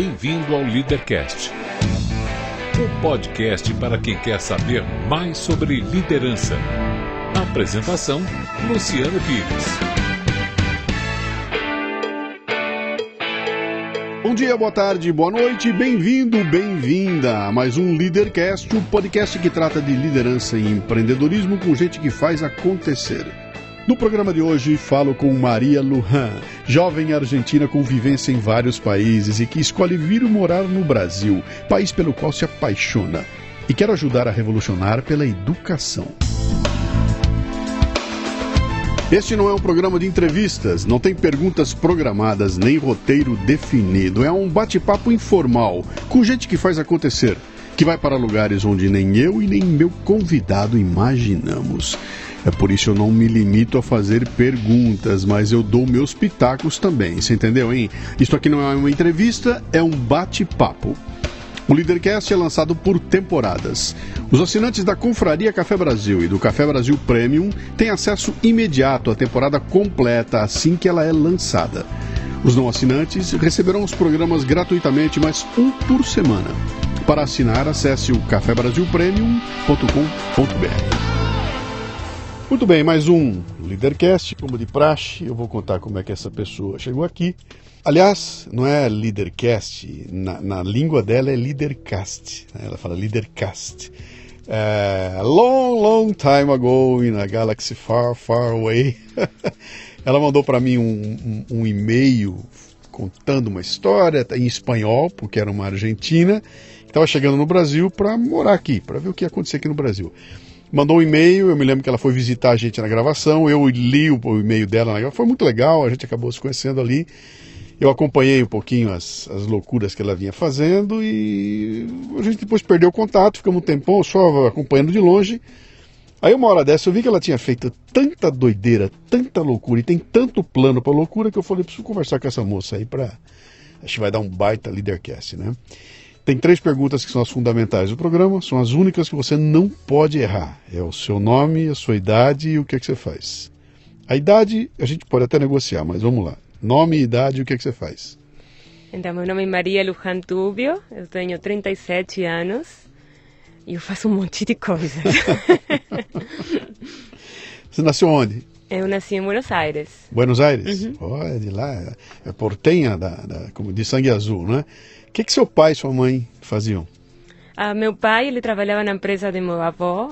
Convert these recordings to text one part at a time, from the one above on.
Bem-vindo ao Leadercast, um podcast para quem quer saber mais sobre liderança. Apresentação: Luciano Pires. Bom dia, boa tarde, boa noite, bem-vindo, bem-vinda a mais um Leadercast, o podcast que trata de liderança e empreendedorismo com gente que faz acontecer. No programa de hoje falo com Maria Luján, jovem argentina com vivência em vários países e que escolhe vir morar no Brasil, país pelo qual se apaixona, e quer ajudar a revolucionar pela educação. Este não é um programa de entrevistas, não tem perguntas programadas nem roteiro definido. É um bate-papo informal, com gente que faz acontecer, que vai para lugares onde nem eu e nem meu convidado imaginamos. É por isso eu não me limito a fazer perguntas, mas eu dou meus pitacos também, você entendeu, hein? Isto aqui não é uma entrevista, é um bate-papo. O Leadercast é lançado por temporadas. Os assinantes da Confraria Café Brasil e do Café Brasil Premium têm acesso imediato à temporada completa assim que ela é lançada. Os não assinantes receberão os programas gratuitamente, mas um por semana. Para assinar, acesse o cafebrasilpremium.com.br. Muito bem, mais um Leadercast, como de praxe, eu vou contar como é que essa pessoa chegou aqui. Aliás, não é Leadercast, na língua dela é Leadercast, ela fala Leadercast. Long time ago, in a galaxy far, far away, ela mandou para mim um e-mail contando uma história em espanhol, porque era uma argentina, que estava chegando no Brasil para morar aqui, para ver o que ia acontecer aqui no Brasil. Mandou um e-mail, eu me lembro que ela foi visitar a gente na gravação, eu li o e-mail dela na gravação, foi muito legal, a gente acabou se conhecendo ali. Eu acompanhei um pouquinho as loucuras que ela vinha fazendo e a gente depois perdeu o contato, ficamos um tempão só acompanhando de longe. Aí uma hora dessa eu vi que ela tinha feito tanta doideira, tanta loucura e tem tanto plano para loucura que eu falei, preciso conversar com essa moça aí acho que vai dar um baita Leadercast, né? Tem 3 perguntas que são as fundamentais do programa, são as únicas que você não pode errar. É o seu nome, a sua idade e o que é que você faz. A idade a gente pode até negociar, mas vamos lá. Nome, idade e o que é que você faz. Então, meu nome é Maria Luján Tubio, eu tenho 37 anos e eu faço um monte de coisas. Você nasceu onde? Eu nasci em Buenos Aires. Buenos Aires? Uhum. Oh, é de lá, é portenha, como de sangue azul, né? O que seu pai e sua mãe faziam? Meu pai, ele trabalhava na empresa de meu avô,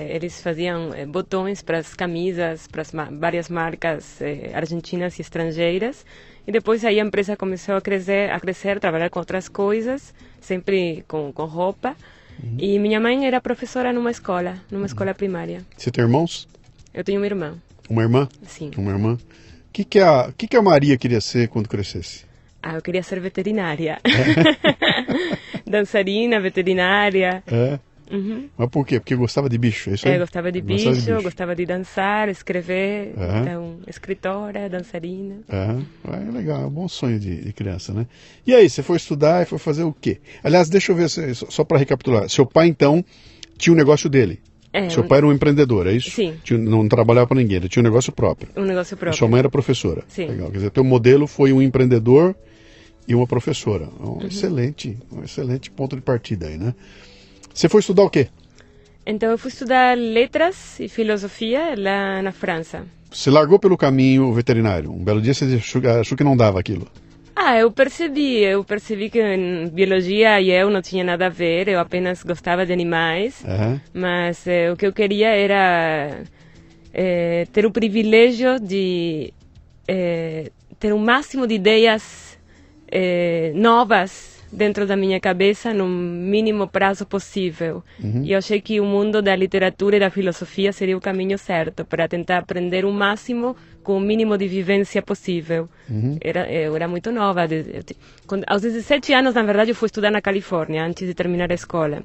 eles faziam botões para as camisas, para várias marcas argentinas e estrangeiras, e depois aí a empresa começou a crescer, trabalhar com outras coisas, sempre com roupa, e minha mãe era professora numa escola primária. Você tem irmãos? Eu tenho uma irmã. Uma irmã? Sim. Uma irmã. O que a Maria queria ser quando crescesse? Eu queria ser veterinária. Dançarina, veterinária. É? Uhum. Mas por quê? Porque gostava de bicho, é isso aí? Eu gostava de bicho, gostava de dançar, escrever. Então, escritora, dançarina. É legal, é um bom sonho de criança, né? E aí, você foi estudar e foi fazer o quê? Aliás, deixa eu ver, só para recapitular. Seu pai, então, tinha um negócio dele. Seu pai era um empreendedor, é isso? Sim. Não trabalhava para ninguém, ele tinha um negócio próprio. Um negócio próprio. E sua mãe era professora. Sim. Legal. Quer dizer, teu modelo foi um empreendedor e uma professora. Um excelente ponto de partida aí, né? Você foi estudar o quê? Então, eu fui estudar letras e filosofia lá na França. Você largou pelo caminho veterinário. Um belo dia você achou que não dava aquilo. Eu percebi que em biologia e eu não tinha nada a ver, eu apenas gostava de animais, mas o que eu queria era ter o privilégio de ter o máximo de ideias novas dentro da minha cabeça no mínimo prazo possível. E eu achei que o mundo da literatura e da filosofia seria o caminho certo para tentar aprender o máximo com o mínimo de vivência possível. Eu era muito nova. Aos 17 anos, na verdade, eu fui estudar na Califórnia, antes de terminar a escola.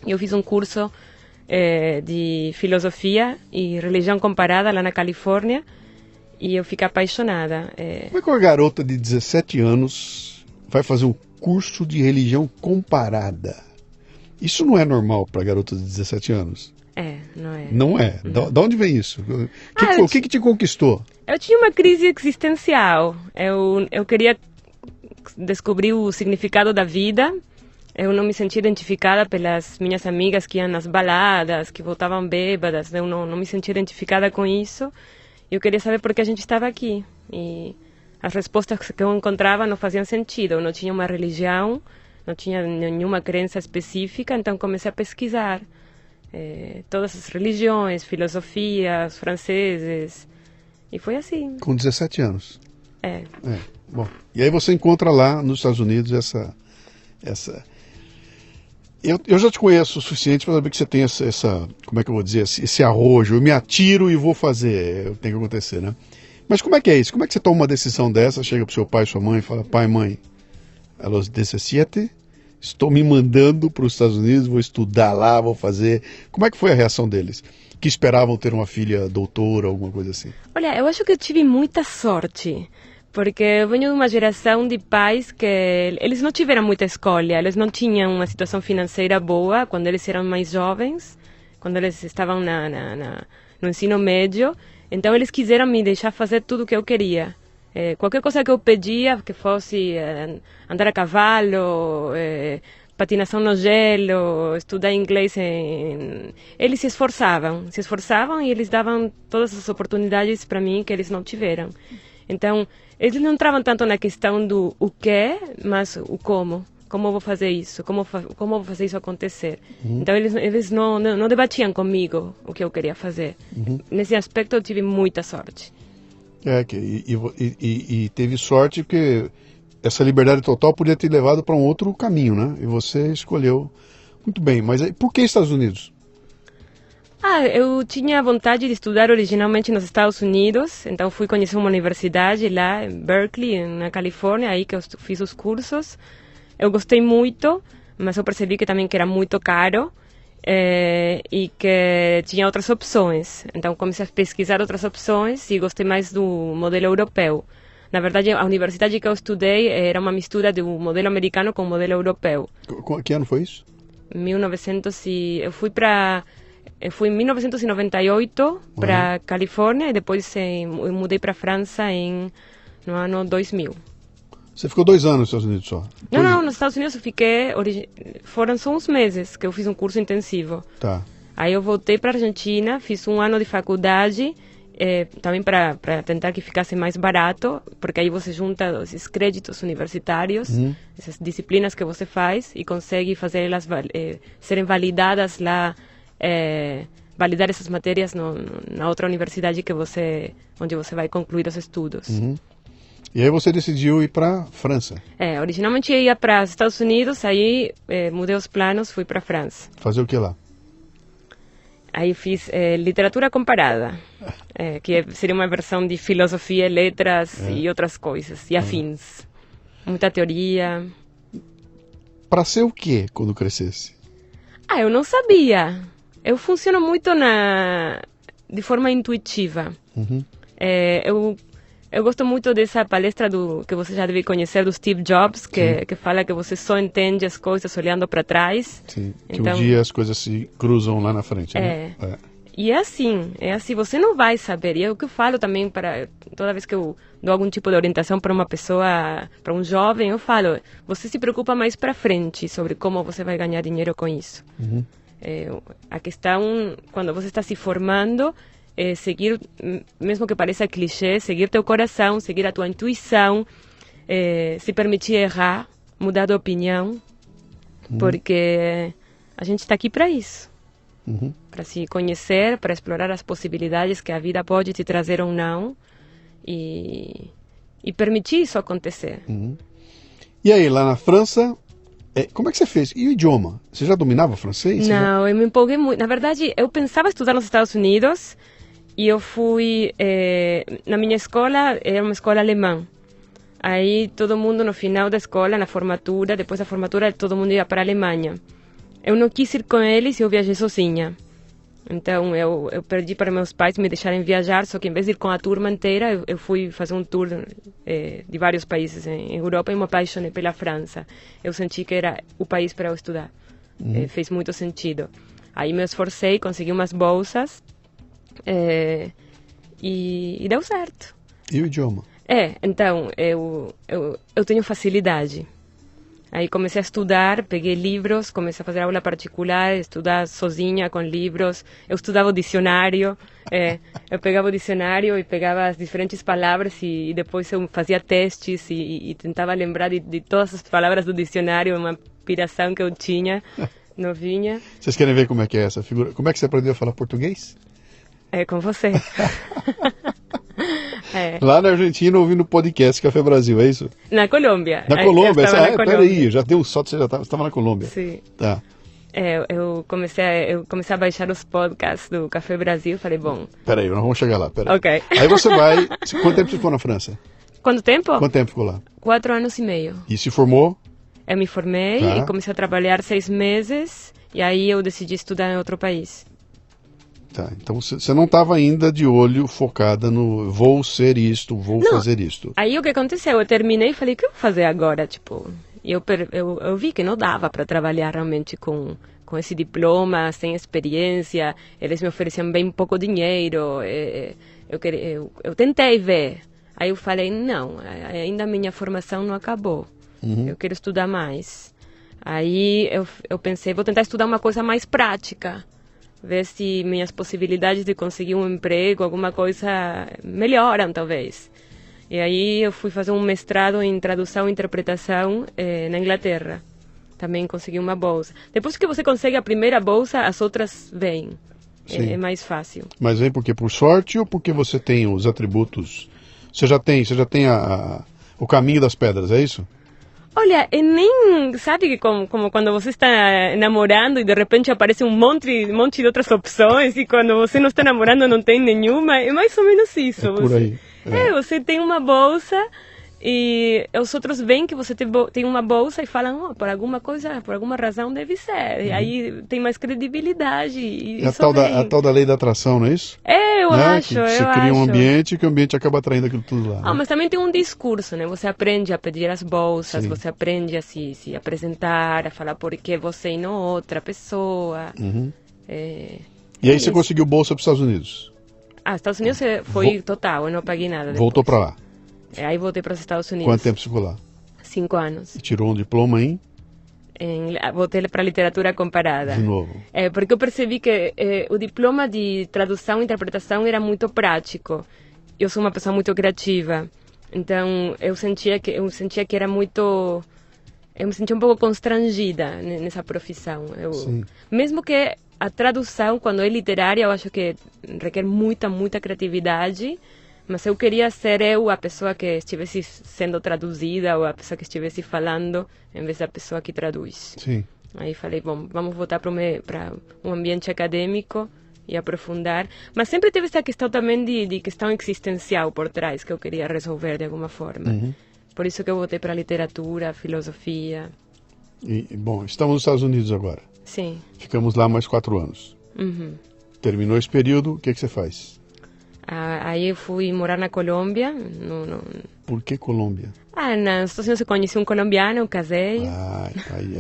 Eu fiz um curso de filosofia e religião comparada lá na Califórnia e eu fiquei apaixonada. Como é que uma garota de 17 anos vai fazer um curso de religião comparada? Isso não é normal para garotas de 17 anos. Não é. Não é? Da onde vem isso? O que te conquistou? Eu tinha uma crise existencial. Eu queria descobri o significado da vida. Eu não me senti identificada pelas minhas amigas que iam nas baladas, que voltavam bêbadas. Eu não me senti identificada com isso. Eu queria saber por que a gente estava aqui. E as respostas que eu encontrava não faziam sentido. Eu não tinha uma religião, não tinha nenhuma crença específica, então comecei a pesquisar todas as religiões, filosofias, franceses, e foi assim. Com 17 anos? Bom, e aí você encontra lá nos Estados Unidos essa... Eu já te conheço o suficiente para saber que você tem essa, como é que eu vou dizer, esse arrojo, eu me atiro e vou fazer, tem que acontecer, né? Mas como é que é isso? Como é que você toma uma decisão dessa, chega para o seu pai e sua mãe e fala, pai, mãe, a los 17, estou me mandando para os Estados Unidos, vou estudar lá, vou fazer... Como é que foi a reação deles? Que esperavam ter uma filha doutora, alguma coisa assim? Olha, eu acho que eu tive muita sorte, porque eu venho de uma geração de pais que eles não tiveram muita escolha, eles não tinham uma situação financeira boa quando eles eram mais jovens, quando eles estavam no ensino médio, então eles quiseram me deixar fazer tudo o que eu queria. Qualquer coisa que eu pedia, que fosse andar a cavalo, patinação no gelo, estudar inglês, eles se esforçavam e eles davam todas as oportunidades para mim que eles não tiveram. Então, eles não entravam tanto na questão do o que, mas o como. Como eu vou fazer isso? Como eu vou fazer isso acontecer? Então, eles não debatiam comigo o que eu queria fazer. Nesse aspecto, eu tive muita sorte. E teve sorte porque essa liberdade total podia ter levado para um outro caminho, né? E você escolheu muito bem. Mas por que Estados Unidos? Eu tinha vontade de estudar originalmente nos Estados Unidos, então fui conhecer uma universidade lá em Berkeley, na Califórnia, aí que eu fiz os cursos. Eu gostei muito, mas eu percebi que também que era muito caro e que tinha outras opções. Então comecei a pesquisar outras opções e gostei mais do modelo europeu. Na verdade, a universidade que eu estudei era uma mistura do modelo americano com o modelo europeu. Que ano foi isso? Eu fui em 1998 para Califórnia e depois eu mudei para França no ano 2000. Você ficou 2 anos nos Estados Unidos só? Não, nos Estados Unidos eu fiquei... Foram só uns meses que eu fiz um curso intensivo. Tá. Aí eu voltei para a Argentina, fiz 1 ano de faculdade, também para tentar que ficasse mais barato, porque aí você junta esses créditos universitários, essas disciplinas que você faz, e consegue fazer elas serem validadas lá, validar essas matérias na outra universidade onde você vai concluir os estudos. E aí você decidiu ir para França? Originalmente eu ia para os Estados Unidos, aí mudei os planos, fui para França. Fazer o que lá? Aí fiz literatura comparada, que seria uma versão de filosofia, letras e outras coisas, e afins. Muita teoria. Para ser o quê quando crescesse? Eu não sabia. Eu funciono muito de forma intuitiva. Eu gosto muito dessa palestra que você já deve conhecer, do Steve Jobs, que fala que você só entende as coisas olhando para trás. Sim, que um dia as coisas se cruzam lá na frente, né? E é assim, você não vai saber. E é o que eu falo também, toda vez que eu dou algum tipo de orientação para uma pessoa, para um jovem, eu falo, você se preocupa mais para frente sobre como você vai ganhar dinheiro com isso. A questão, quando você está se formando, seguir, mesmo que pareça clichê, seguir teu coração, seguir a tua intuição, se permitir errar, mudar de opinião, porque a gente está aqui para isso, para se conhecer, para explorar as possibilidades que a vida pode te trazer ou não, e permitir isso acontecer. E aí, lá na França, como é que você fez? E o idioma? Você já dominava francês? Não, eu me empolguei muito. Na verdade, eu pensava estudar nos Estados Unidos, e eu fui, na minha escola, era uma escola alemã. Aí todo mundo no final da escola, na formatura, depois da formatura, todo mundo ia para a Alemanha. Eu não quis ir com eles e eu viajei sozinha. Então eu pedi para meus pais me deixarem viajar, só que em vez de ir com a turma inteira, eu fui fazer um tour de vários países em Europa e me apaixonei pela França. Eu senti que era o país para eu estudar. Fez muito sentido. Aí me esforcei, consegui umas bolsas, e deu certo. E o idioma? Então, eu tenho facilidade. Aí comecei a estudar, peguei livros, comecei a fazer aula particular, estudar sozinha com livros. Eu estudava o dicionário, eu pegava o dicionário e pegava as diferentes palavras e depois eu fazia testes e tentava lembrar de todas as palavras do dicionário, uma piração que eu tinha, novinha. Vocês querem ver como é que é essa figura? Como é que você aprendeu a falar português? É com você. Lá na Argentina, ouvindo o podcast Café Brasil, é isso? Na Colômbia. Na Colômbia? Peraí, já deu um salto, você já estava na Colômbia. Sim. Tá. Eu comecei a baixar os podcasts do Café Brasil, falei, bom... Peraí, nós vamos chegar lá, peraí. Ok. Aí você vai... Quanto tempo você ficou na França? Quanto tempo? Quanto tempo ficou lá? 4 anos e meio. E se formou? Eu me formei e comecei a trabalhar 6 meses, e aí eu decidi estudar em outro país. Tá, então você não estava ainda de olho focada no vou ser isto, vou fazer isto. Aí o que aconteceu? Eu terminei e falei, o que eu vou fazer agora? Tipo, eu vi que não dava para trabalhar realmente com esse diploma, sem experiência. Eles me ofereciam bem pouco dinheiro. Eu tentei ver. Aí eu falei, não, ainda a minha formação não acabou. Eu quero estudar mais. Aí eu pensei, vou tentar estudar uma coisa mais prática. Ver se minhas possibilidades de conseguir um emprego, alguma coisa, melhoram, talvez. E aí eu fui fazer um mestrado em tradução e interpretação na Inglaterra. Também consegui uma bolsa. Depois que você consegue a primeira bolsa, as outras vêm. É mais fácil. Mas vem porque por sorte ou porque você tem os atributos? Você já tem o caminho das pedras, é isso? Olha, nem sabe que como quando você está namorando e de repente aparece um monte de outras opções e quando você não está namorando não tem nenhuma, é mais ou menos isso. É por aí. Você tem uma bolsa e os outros veem que você tem uma bolsa e falam, por alguma coisa, por alguma razão deve ser. E aí tem mais credibilidade. E a tal da lei da atração, não é isso? Eu acho. Você cria um ambiente que o ambiente acaba atraindo aquilo tudo lá. Mas também tem um discurso, né? Você aprende a pedir as bolsas, você aprende a se apresentar, a falar por que você e não outra pessoa. E aí você conseguiu bolsa para os Estados Unidos? Estados Unidos foi total, eu não paguei nada depois. Voltou para lá? Aí voltei para os Estados Unidos. Quanto tempo você ficou lá? 5 anos. E tirou um diploma voltei para a literatura comparada. De novo. Porque eu percebi que o diploma de tradução e interpretação era muito prático. Eu sou uma pessoa muito criativa. Então, eu sentia que era muito... Eu me sentia um pouco constrangida nessa profissão. Mesmo que a tradução, quando é literária, eu acho que requer muita criatividade. Mas eu queria ser a pessoa que estivesse sendo traduzida ou a pessoa que estivesse falando em vez da pessoa que traduz. Sim. Aí falei, bom, vamos voltar para um ambiente acadêmico e aprofundar. Mas sempre teve essa questão também de questão existencial por trás que eu queria resolver de alguma forma. Por isso que eu voltei para a literatura, filosofia. Bom, estamos nos Estados Unidos agora. Sim. Ficamos lá mais 4 anos. Terminou esse período, o que você faz? Aí eu fui morar na Colômbia. Por que Colômbia? Na situação eu conheci um colombiano, eu casei.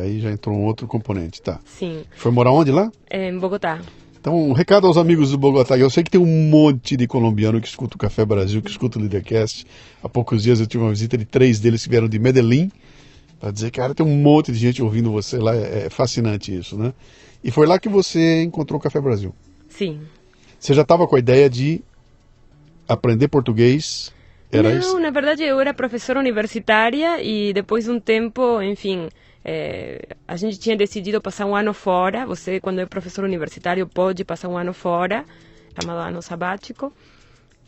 Aí já entrou um outro componente, tá. Sim. Foi morar onde lá? Em Bogotá. Então, um recado aos amigos do Bogotá. Eu sei que tem um monte de colombiano que escuta o Café Brasil, que escuta o Leadercast. Há poucos dias eu tive uma visita de 3 deles que vieram de Medellín, para dizer, cara, tem um monte de gente ouvindo você lá. É fascinante isso, né? E foi lá que você encontrou o Café Brasil. Sim. Você já estava com a ideia de aprender português? Era isso? Não, na verdade eu era professora universitária e depois de um tempo, enfim, a gente tinha decidido passar um ano fora. Você, quando é professor universitário, pode passar um ano fora, chamado ano sabático.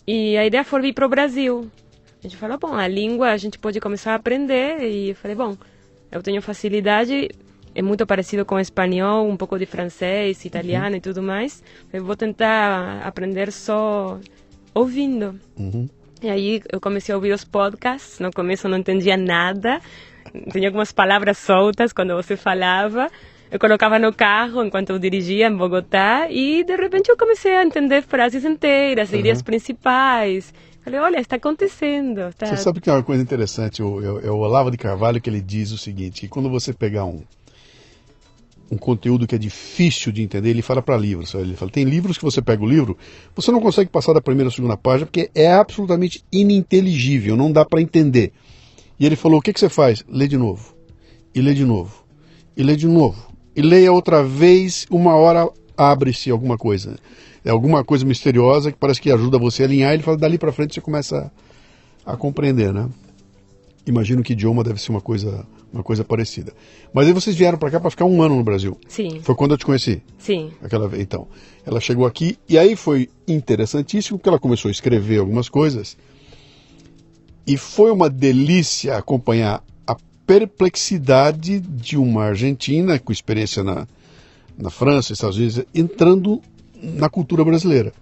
E a ideia foi vir para o Brasil. A gente falou, bom, a língua a gente pode começar a aprender. E eu falei, bom, eu tenho facilidade, é muito parecido com o espanhol, um pouco de francês, italiano e tudo mais. Eu vou tentar aprender só ouvindo. E aí eu comecei a ouvir os podcasts. No começo eu não entendia nada. Tinha algumas palavras soltas quando você falava. Eu colocava no carro enquanto eu dirigia em Bogotá e de repente eu comecei a entender frases inteiras, ideias principais. Falei, olha, está acontecendo. Você sabe que é uma coisa interessante, é o Olavo de Carvalho que ele diz o seguinte, que quando você pegar um conteúdo que é difícil de entender, ele fala para livros. Ele fala, tem livros que você pega o livro, você não consegue passar da primeira ou segunda página, porque é absolutamente ininteligível, não dá para entender. E ele falou, o que você faz? Lê de novo, e lê de novo, e lê de novo, e leia outra vez, uma hora abre-se alguma coisa. É alguma coisa misteriosa que parece que ajuda você a alinhar, ele fala, dali para frente você começa a compreender, né? Imagino que idioma deve ser uma coisa parecida. Mas aí vocês vieram para cá para ficar 1 ano no Brasil. Sim. Foi quando eu te conheci? Sim. Aquela vez, então. Ela chegou aqui e aí foi interessantíssimo porque ela começou a escrever algumas coisas e foi uma delícia acompanhar a perplexidade de uma argentina com experiência na França, Estados Unidos, entrando na cultura brasileira.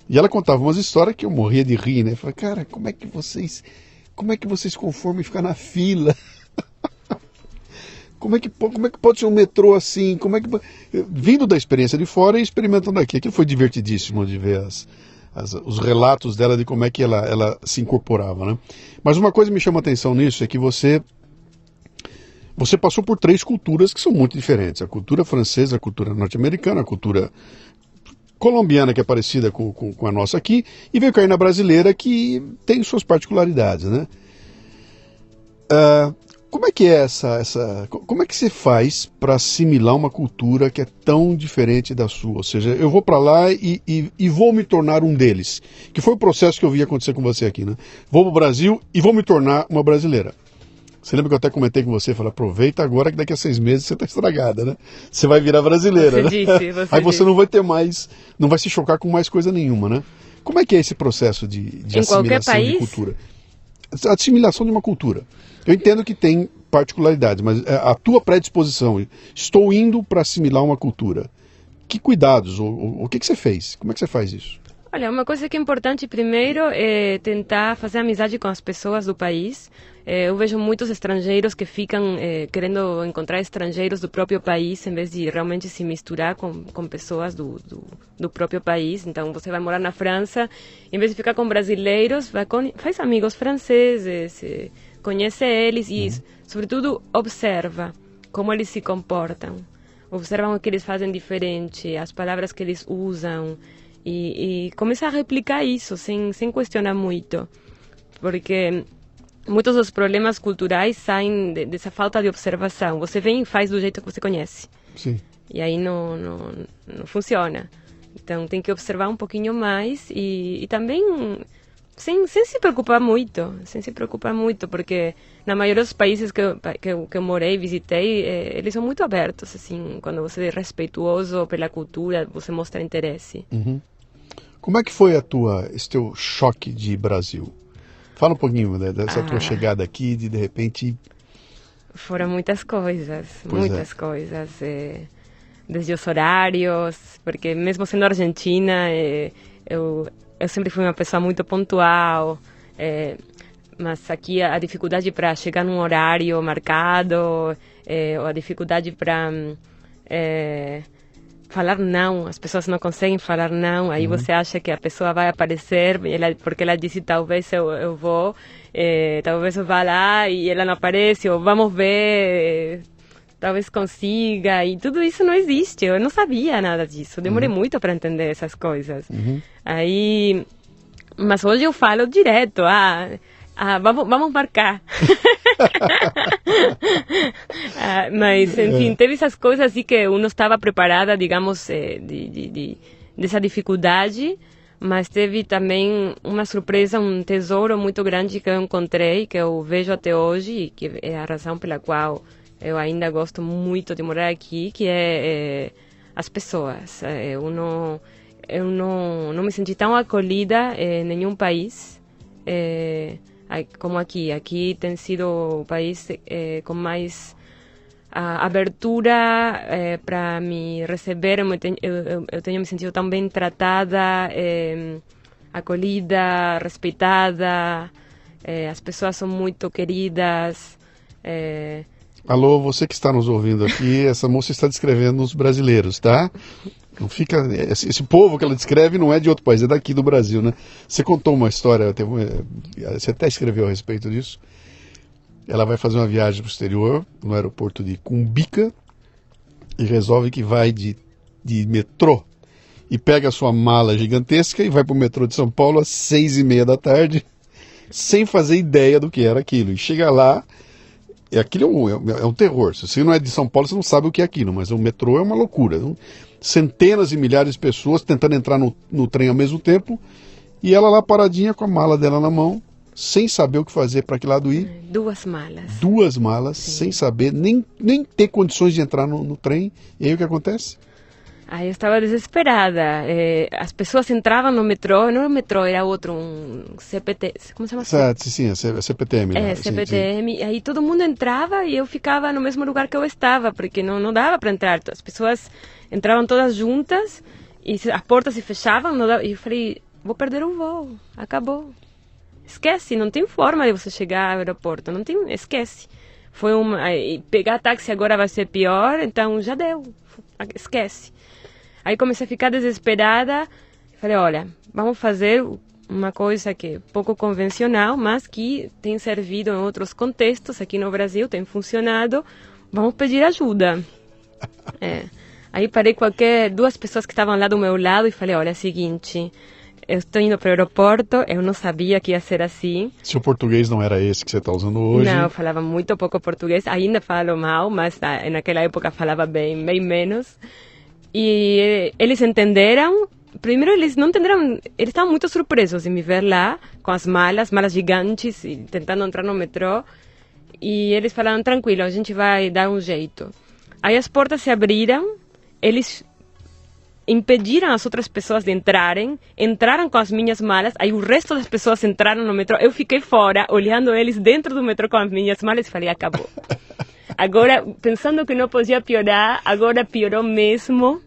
E ela contava umas histórias que eu morria de rir, né? Eu falei, cara, como é que vocês conformam em ficar na fila? Como é que pode ser um metrô assim? Vindo da experiência de fora e experimentando aqui. Aquilo foi divertidíssimo de ver os relatos dela de como é que ela se incorporava, né? Mas uma coisa que me chama a atenção nisso é que você passou por 3 culturas que são muito diferentes. A cultura francesa, a cultura norte-americana, a cultura colombiana, que é parecida com a nossa aqui, e veio cair na brasileira, que tem suas particularidades, né? Como é que é como é que você faz para assimilar uma cultura que é tão diferente da sua? Ou seja, eu vou para lá e vou me tornar um deles, que foi o processo que eu vi acontecer com você aqui, né? Vou para o Brasil e vou me tornar uma brasileira. Você lembra que eu até comentei com você, falei, aproveita agora que daqui a 6 meses você está estragada, né? Você vai virar brasileira, né? Aí você não vai ter mais, não vai se chocar com mais coisa nenhuma, né? Como é que é esse processo de assimilação de cultura? A assimilação de uma cultura. Eu entendo que tem particularidades, mas a tua predisposição, estou indo para assimilar uma cultura. Que cuidados, o que você fez? Como é que você faz isso? Olha, uma coisa que é importante primeiro é tentar fazer amizade com as pessoas do país. Eu vejo muitos estrangeiros que ficam querendo encontrar estrangeiros do próprio país, em vez de realmente se misturar com pessoas do próprio país. Então, você vai morar na França, em vez de ficar com brasileiros, faz amigos franceses, conhece eles e, sobretudo, observa como eles se comportam. Observa o que eles fazem diferente, as palavras que eles usam. E começa a replicar isso sem questionar muito, porque muitos dos problemas culturais saem dessa falta de observação. Você vem e faz do jeito que você conhece. Sim. E aí não funciona. Então tem que observar um pouquinho mais e também sem se preocupar muito, porque na maioria dos países que eu morei, visitei, eles são muito abertos, assim, quando você é respeituoso pela cultura, você mostra interesse. Uhum. Como é que foi esse teu choque de Brasil? Fala um pouquinho dessa tua chegada aqui, de repente... Foram muitas coisas, coisas. Desde os horários, porque mesmo sendo argentina, eu sempre fui uma pessoa muito pontual, mas aqui a dificuldade para chegar num horário marcado, ou a dificuldade para falar não, as pessoas não conseguem falar não, aí você acha que a pessoa vai aparecer, porque ela disse talvez eu vou, talvez eu vá lá e ela não aparece, ou vamos ver, talvez consiga, e tudo isso não existe, eu não sabia nada disso, demorei muito para entender essas coisas. Aí, mas hoje eu falo direto, vamos marcar. Mas, enfim, teve essas coisas assim que eu não estava preparada, digamos, dessa dificuldade, mas teve também uma surpresa, um tesouro muito grande que eu encontrei, que eu vejo até hoje, e que é a razão pela qual eu ainda gosto muito de morar aqui, que é as pessoas. Eu não me senti tão acolhida em nenhum país como aqui. Aqui tem sido o país com mais abertura para me receber. Eu tenho me sentido tão bem tratada, acolhida, respeitada. As pessoas são muito queridas. Alô, você que está nos ouvindo aqui, essa moça está descrevendo os brasileiros, tá? Não fica, esse povo que ela descreve não é de outro país, é daqui do Brasil, né? Você contou uma história, você até escreveu a respeito disso. Ela vai fazer uma viagem para o exterior, no aeroporto de Cumbica, e resolve que vai de metrô e pega a sua mala gigantesca e vai para o metrô de São Paulo às 6:30 da tarde, sem fazer ideia do que era aquilo. E chega lá, aquilo é um terror. Se você não é de São Paulo, você não sabe o que é aquilo, mas o metrô é uma loucura. Centenas e milhares de pessoas tentando entrar no trem ao mesmo tempo, e ela lá paradinha com a mala dela na mão, sem saber o que fazer, para que lado ir. 2 malas. 2 malas, sim. Sem saber, nem ter condições de entrar no trem. E aí o que acontece? Aí eu estava desesperada. As pessoas entravam no metrô, não era o metrô, era outro, um CPT, como se chama? Sim, CPTM. CPTM. Sim. Aí todo mundo entrava e eu ficava no mesmo lugar que eu estava, porque não dava para entrar. As pessoas entravam todas juntas e as portas se fechavam, e eu falei, vou perder o voo, acabou. Esquece, não tem forma de você chegar ao aeroporto, esquece. Pegar táxi agora vai ser pior, então já deu, esquece. Aí comecei a ficar desesperada, falei, olha, vamos fazer uma coisa que é pouco convencional, mas que tem servido em outros contextos, aqui no Brasil tem funcionado, vamos pedir ajuda. Aí parei com 2 pessoas que estavam lá do meu lado e falei, olha, é o seguinte, eu estou indo para o aeroporto, eu não sabia que ia ser assim. Seu português não era esse que você está usando hoje? Não, eu falava muito pouco português, ainda falo mal, mas naquela época falava bem menos. E eles entenderam, primeiro eles não entenderam, eles estavam muito surpresos de me ver lá, com as malas gigantes, e tentando entrar no metrô. E eles falaram, tranquilo, a gente vai dar um jeito. Aí as portas se abriram, eles impediram as outras pessoas de entraram com as minhas malas, aí o resto das pessoas entraram no metrô, eu fiquei fora, olhando eles dentro do metrô com as minhas malas e falei, acabou. Agora, pensando que não podia piorar, agora piorou mesmo.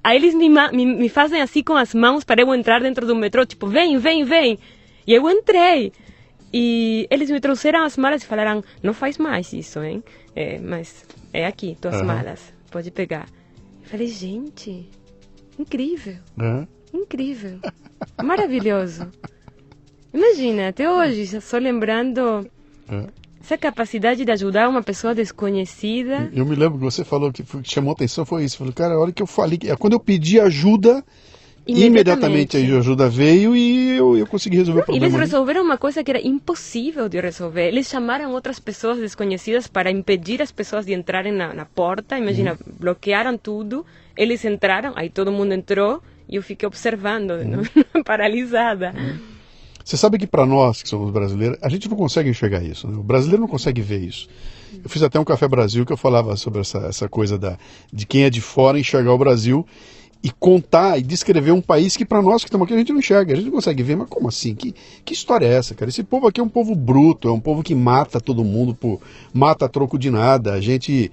Aí eles me fazem assim com as mãos para eu entrar dentro do metrô, tipo, vem. E eu entrei. E eles me trouxeram as malas e falaram, não faz mais isso, hein? Mas é aqui, tuas malas, pode pegar. Eu falei, gente, incrível, incrível, maravilhoso. Imagina, até hoje, só lembrando essa capacidade de ajudar uma pessoa desconhecida. Eu me lembro que você falou que chamou atenção, foi isso. Falou, cara, a hora que eu falei, quando eu pedi ajuda, imediatamente a ajuda veio e eu consegui resolver o problema. Eles resolveram uma coisa que era impossível de resolver. Eles chamaram outras pessoas desconhecidas para impedir as pessoas de entrarem na porta. Imagina, bloquearam tudo. Eles entraram, aí todo mundo entrou e eu fiquei observando, paralisada. Você sabe que para nós, que somos brasileiros, a gente não consegue enxergar isso, né? O brasileiro não consegue ver isso. Eu fiz até um Café Brasil que eu falava sobre essa coisa de quem é de fora enxergar o Brasil e contar e descrever um país que para nós que estamos aqui a gente não enxerga, a gente não consegue ver. Mas como assim? Que história é essa, cara? Esse povo aqui é um povo bruto, é um povo que mata todo mundo, mata a troco de nada, a gente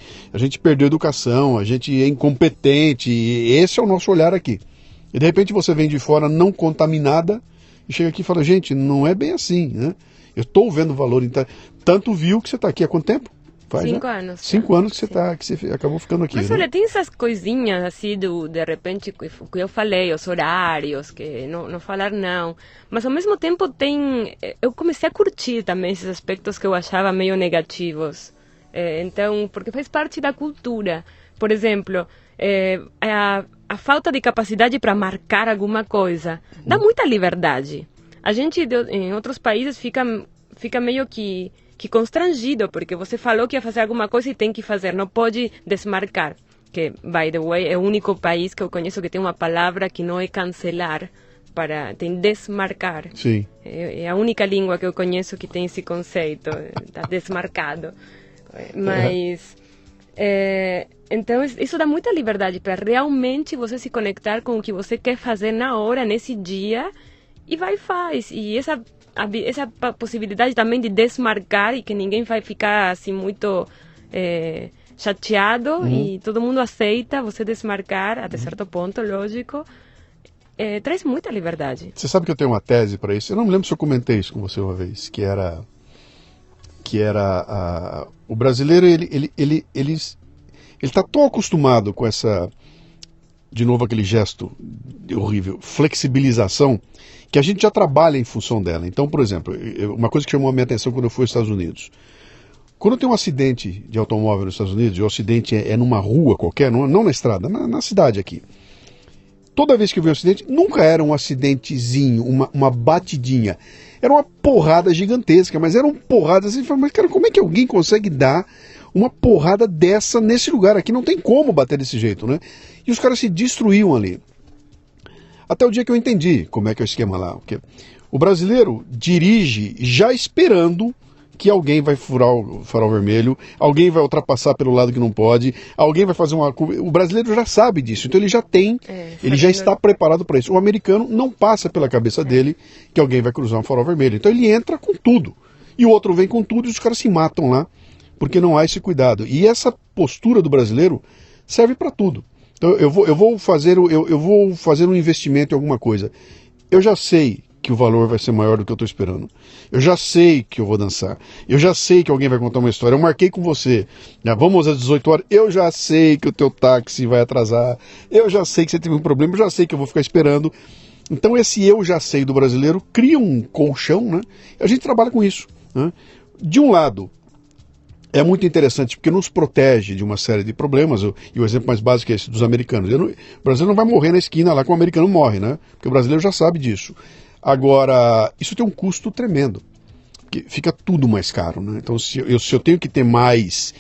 perdeu educação, a gente é incompetente, e esse é o nosso olhar aqui. E de repente você vem de fora não contaminada e chega aqui e fala, gente, não é bem assim, né? Eu estou vendo valor, tanto viu que você está aqui há quanto tempo? Faz, 5 anos. 5 anos que você acabou ficando aqui. Mas olha, tem essas coisinhas assim, de repente, que eu falei, os horários, que não falar não. Mas ao mesmo tempo eu comecei a curtir também esses aspectos que eu achava meio negativos. Então, porque faz parte da cultura. Por exemplo, a falta de capacidade para marcar alguma coisa dá muita liberdade. A gente, em outros países, fica meio que constrangido, porque você falou que ia fazer alguma coisa e tem que fazer, não pode desmarcar. Que, by the way, é o único país que eu conheço que tem uma palavra que não é cancelar, tem desmarcar. Sim. É a única língua que eu conheço que tem esse conceito, está desmarcado. Mas... então isso dá muita liberdade para realmente você se conectar com o que você quer fazer na hora, nesse dia, e vai e faz. E essa possibilidade também de desmarcar e que ninguém vai ficar assim muito chateado e todo mundo aceita você desmarcar até certo ponto, lógico, traz muita liberdade. Você sabe que eu tenho uma tese para isso? Eu não me lembro se eu comentei isso com você uma vez, que era o brasileiro, ele está tão acostumado com essa, de novo aquele gesto horrível, flexibilização, que a gente já trabalha em função dela. Então, por exemplo, uma coisa que chamou a minha atenção quando eu fui aos Estados Unidos, Quando tem um acidente de automóvel nos Estados Unidos, e o acidente é numa rua qualquer, não na estrada, na cidade aqui. Toda vez que eu vi um acidente, nunca era um acidentezinho, uma batidinha. Era uma porrada gigantesca, mas eram porradas assim, mas cara, como é que alguém consegue dar uma porrada dessa nesse lugar aqui? Não tem como bater desse jeito, né? E os caras se destruíam ali. Até o dia que eu entendi como é que é o esquema lá. Porque o brasileiro dirige já esperando que alguém vai furar o farol vermelho, alguém vai ultrapassar pelo lado que não pode, alguém vai fazer uma curva. O brasileiro já sabe disso, então ele já tem, ele já está preparado para isso. O americano não passa pela cabeça dele que alguém vai cruzar um farol vermelho, então ele entra com tudo. E o outro vem com tudo e os caras se matam lá, porque não há esse cuidado. E essa postura do brasileiro serve para tudo. Então eu vou fazer um investimento em alguma coisa. Eu já sei que o valor vai ser maior do que eu estou esperando. Eu já sei que eu vou dançar. Eu já sei que alguém vai contar uma história. Eu marquei com você. Vamos às 18 horas. Eu já sei que o teu táxi vai atrasar. Eu já sei que você teve um problema. Eu já sei que eu vou ficar esperando. Então esse eu já sei do brasileiro cria um colchão, né? A gente trabalha com isso, né? De um lado, é muito interessante porque nos protege de uma série de problemas, e o exemplo mais básico é esse dos americanos. O brasileiro não vai morrer na esquina lá como o americano morre, né? Porque o brasileiro já sabe disso. Agora, isso tem um custo tremendo, porque fica tudo mais caro, né? Então, se eu tenho que ter mais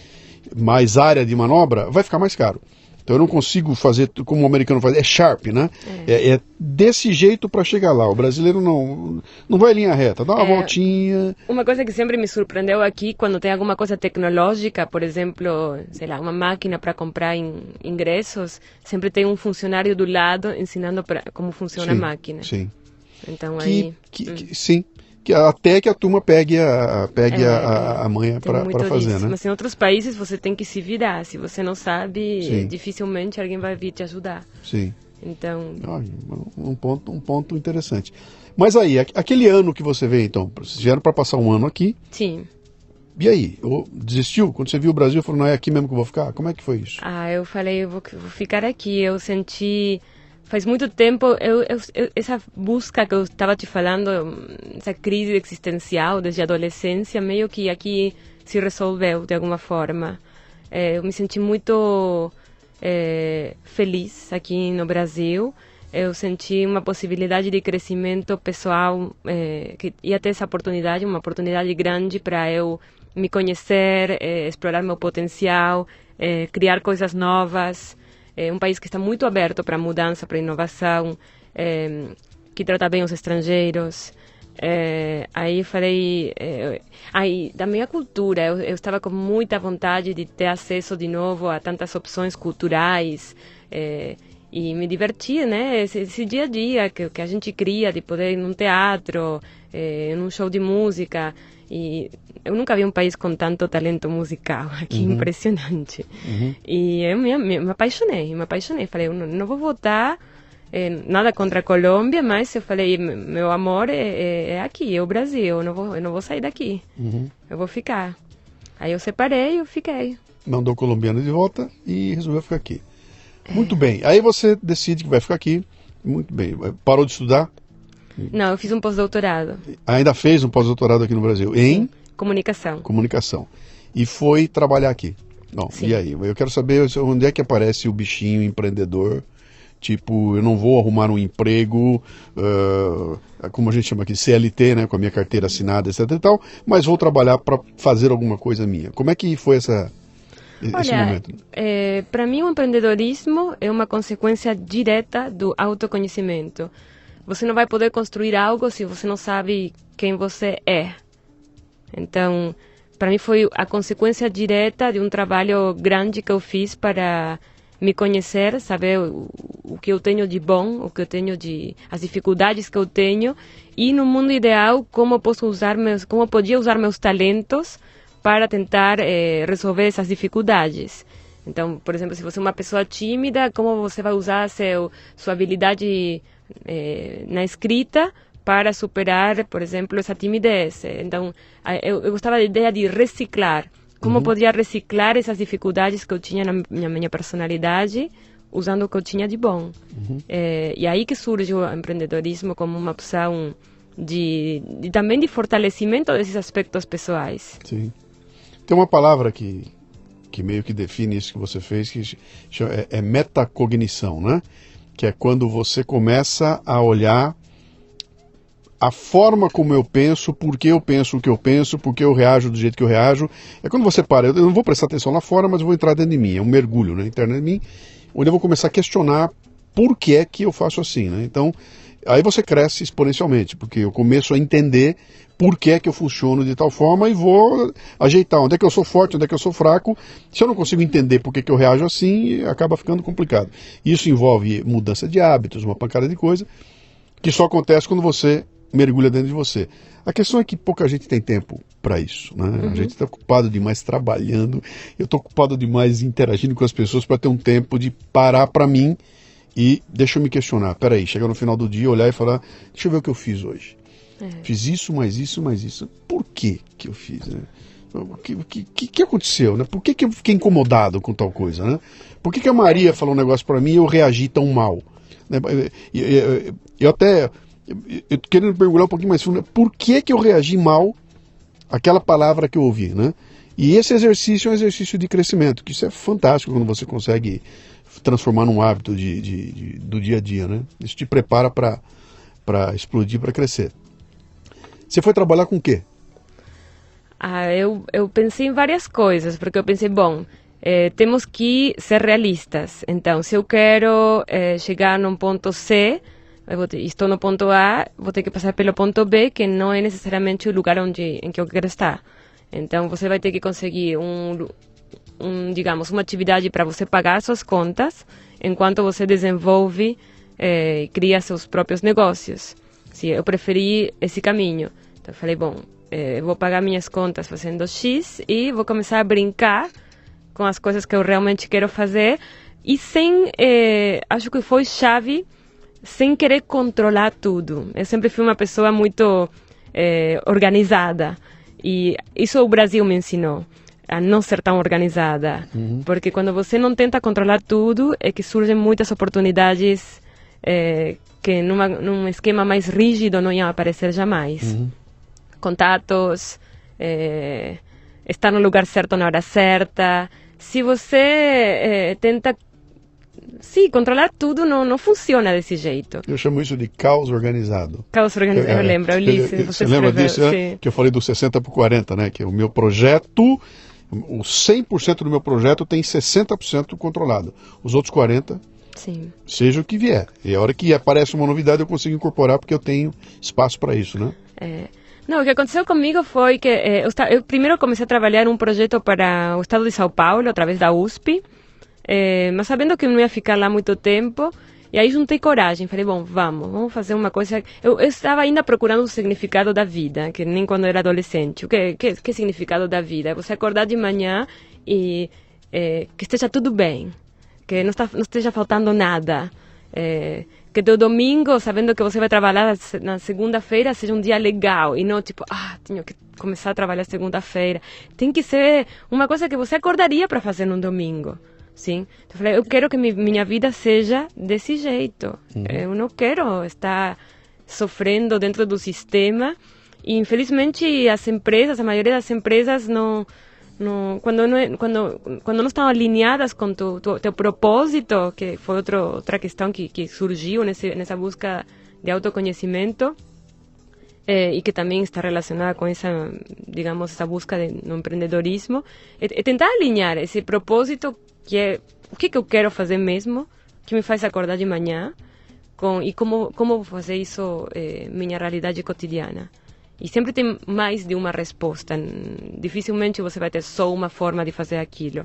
área de manobra, vai ficar mais caro. Então eu não consigo fazer como o americano faz, é sharp, né? É desse jeito para chegar lá. O brasileiro não vai em linha reta, dá uma voltinha. Uma coisa que sempre me surpreendeu aqui, quando tem alguma coisa tecnológica, por exemplo, sei lá, uma máquina para comprar ingressos, sempre tem um funcionário do lado ensinando como funciona a máquina. Sim. Então sim. Até que a turma pegue a manha para fazer, disso, né? Mas em outros países você tem que se virar. Se você não sabe, dificilmente alguém vai vir te ajudar. Sim. Então... Um ponto interessante. Mas aí, aquele ano que você veio, então, vocês vieram para passar um ano aqui. Sim. E aí? Desistiu? Quando você viu o Brasil, falou, não é aqui mesmo que eu vou ficar? Como é que foi isso? Eu falei, eu vou ficar aqui. Eu senti... Faz muito tempo, essa busca que eu estava te falando, essa crise existencial desde a adolescência, meio que aqui se resolveu de alguma forma. Eu me senti muito feliz aqui no Brasil. Eu senti uma possibilidade de crescimento pessoal, que ia ter essa oportunidade, uma oportunidade grande para eu me conhecer, explorar meu potencial, criar coisas novas. É um país que está muito aberto para mudança, para inovação, que trata bem os estrangeiros. Aí falei... aí, da minha cultura, eu estava com muita vontade de ter acesso de novo a tantas opções culturais e me divertir, né? Esse dia a dia que a gente cria, de poder ir num teatro, num show de música. E eu nunca vi um país com tanto talento musical aqui, impressionante. E eu me apaixonei. Falei, eu não vou votar, nada contra a Colômbia, mas eu falei, meu amor é aqui, é o Brasil, eu não vou sair daqui, eu vou ficar. Aí eu separei e eu fiquei. Mandou o colombiano de volta e resolveu ficar aqui. Muito bem, aí você decide que vai ficar aqui, muito bem. Parou de estudar? Não, eu fiz um pós-doutorado. Ainda fez um pós-doutorado aqui no Brasil? Em? Comunicação. Comunicação. E foi trabalhar aqui? Não. Sim. E aí? Eu quero saber onde é que aparece o bichinho empreendedor. Tipo, eu não vou arrumar um emprego, como a gente chama aqui, CLT, né, com a minha carteira assinada, etc e tal, mas vou trabalhar para fazer alguma coisa minha. Como é que foi esse momento? Para mim o empreendedorismo é uma consequência direta do autoconhecimento. Você não vai poder construir algo se você não sabe quem você é. Então, para mim foi a consequência direta de um trabalho grande que eu fiz para me conhecer, saber o que eu tenho de bom, o que eu tenho as dificuldades que eu tenho, e no mundo ideal como podia usar meus talentos para tentar resolver essas dificuldades. Então, por exemplo, se você é uma pessoa tímida, como você vai usar sua habilidade na escrita para superar, por exemplo, essa timidez. Então, eu gostava da ideia de reciclar. Como podia reciclar essas dificuldades que eu tinha na minha personalidade, usando o que eu tinha de bom. E aí que surge o empreendedorismo como uma opção também de fortalecimento desses aspectos pessoais. Sim. Tem uma palavra que meio que define isso que você fez, que é metacognição, né? Que é quando você começa a olhar a forma como eu penso, por que eu penso o que eu penso, por que eu reajo do jeito que eu reajo. É quando você para, eu não vou prestar atenção lá fora, mas eu vou entrar dentro de mim, é um mergulho, né, interno de mim, onde eu vou começar a questionar por que é que eu faço assim, né? Então, aí você cresce exponencialmente, porque eu começo a entender por que é que eu funciono de tal forma e vou ajeitar onde é que eu sou forte, onde é que eu sou fraco. Se eu não consigo entender por que que eu reajo assim, acaba ficando complicado. Isso envolve mudança de hábitos, uma pancada de coisa, que só acontece quando você mergulha dentro de você. A questão é que pouca gente tem tempo para isso, né? A gente está ocupado demais trabalhando, eu estou ocupado demais interagindo com as pessoas para ter um tempo de parar para mim e deixa eu me questionar. Peraí, chegar no final do dia, olhar e falar, deixa eu ver o que eu fiz hoje. Fiz isso, mais isso, mais isso. Por que que eu fiz, né? O que aconteceu, né? Por que que eu fiquei incomodado com tal coisa, né? Por que que a Maria falou um negócio para mim e eu reagi tão mal? Eu querendo perguntar um pouquinho mais fundo, por que que eu reagi mal àquela palavra que eu ouvi, né? E esse exercício é um exercício de crescimento, que isso é fantástico quando você consegue transformar num hábito do dia a dia, né? Isso te prepara para explodir, para crescer. Você foi trabalhar com o quê? Eu pensei em várias coisas, porque eu pensei, bom, temos que ser realistas. Então, se eu quero chegar num ponto C, estou no ponto A, vou ter que passar pelo ponto B, que não é necessariamente o lugar em que eu quero estar. Então, você vai ter que conseguir digamos, uma atividade para você pagar suas contas, enquanto você desenvolve e cria seus próprios negócios. Sim, eu preferi esse caminho. Então, eu falei, bom, eu vou pagar minhas contas fazendo X e vou começar a brincar com as coisas que eu realmente quero fazer e sem, acho que foi chave, sem querer controlar tudo. Eu sempre fui uma pessoa muito organizada e isso o Brasil me ensinou, a não ser tão organizada, porque quando você não tenta controlar tudo é que surgem muitas oportunidades que num esquema mais rígido não iam aparecer jamais. Contatos, estar no lugar certo na hora certa. Se você tenta controlar tudo, não funciona desse jeito. Eu chamo isso de caos organizado. Caos organizado, eu lembro, Ulisses. Você lembra disso? Que eu falei do 60/40, né? Que o meu projeto, o 100% do meu projeto tem 60% controlado. Os outros 40%, sim, seja o que vier. E a hora que aparece uma novidade eu consigo incorporar porque eu tenho espaço para isso, né? Não, o que aconteceu comigo foi que eu primeiro comecei a trabalhar um projeto para o estado de São Paulo, através da USP, mas sabendo que eu não ia ficar lá muito tempo, e aí juntei coragem, falei, bom, vamos fazer uma coisa. Eu estava ainda procurando o significado da vida, que nem quando eu era adolescente. O que significado da vida? É você acordar de manhã e que esteja tudo bem, que não esteja faltando nada, que teu domingo, sabendo que você vai trabalhar na segunda-feira, seja um dia legal, e não tipo, tenho que começar a trabalhar segunda-feira. Tem que ser uma coisa que você acordaria para fazer num domingo. Sim. Então, eu falei, eu quero que minha vida seja desse jeito. Eu não quero estar sofrendo dentro do sistema. E, infelizmente, a maioria das empresas quando não estão alinhadas com teu propósito, que foi outra questão que surgiu nessa busca de autoconhecimento, e que também está relacionada com essa busca no empreendedorismo, é tentar alinhar esse propósito, que é o que eu quero fazer mesmo, que me faz acordar de manhã, e como vou fazer isso minha realidade cotidiana. E sempre tem mais de uma resposta. Dificilmente você vai ter só uma forma de fazer aquilo.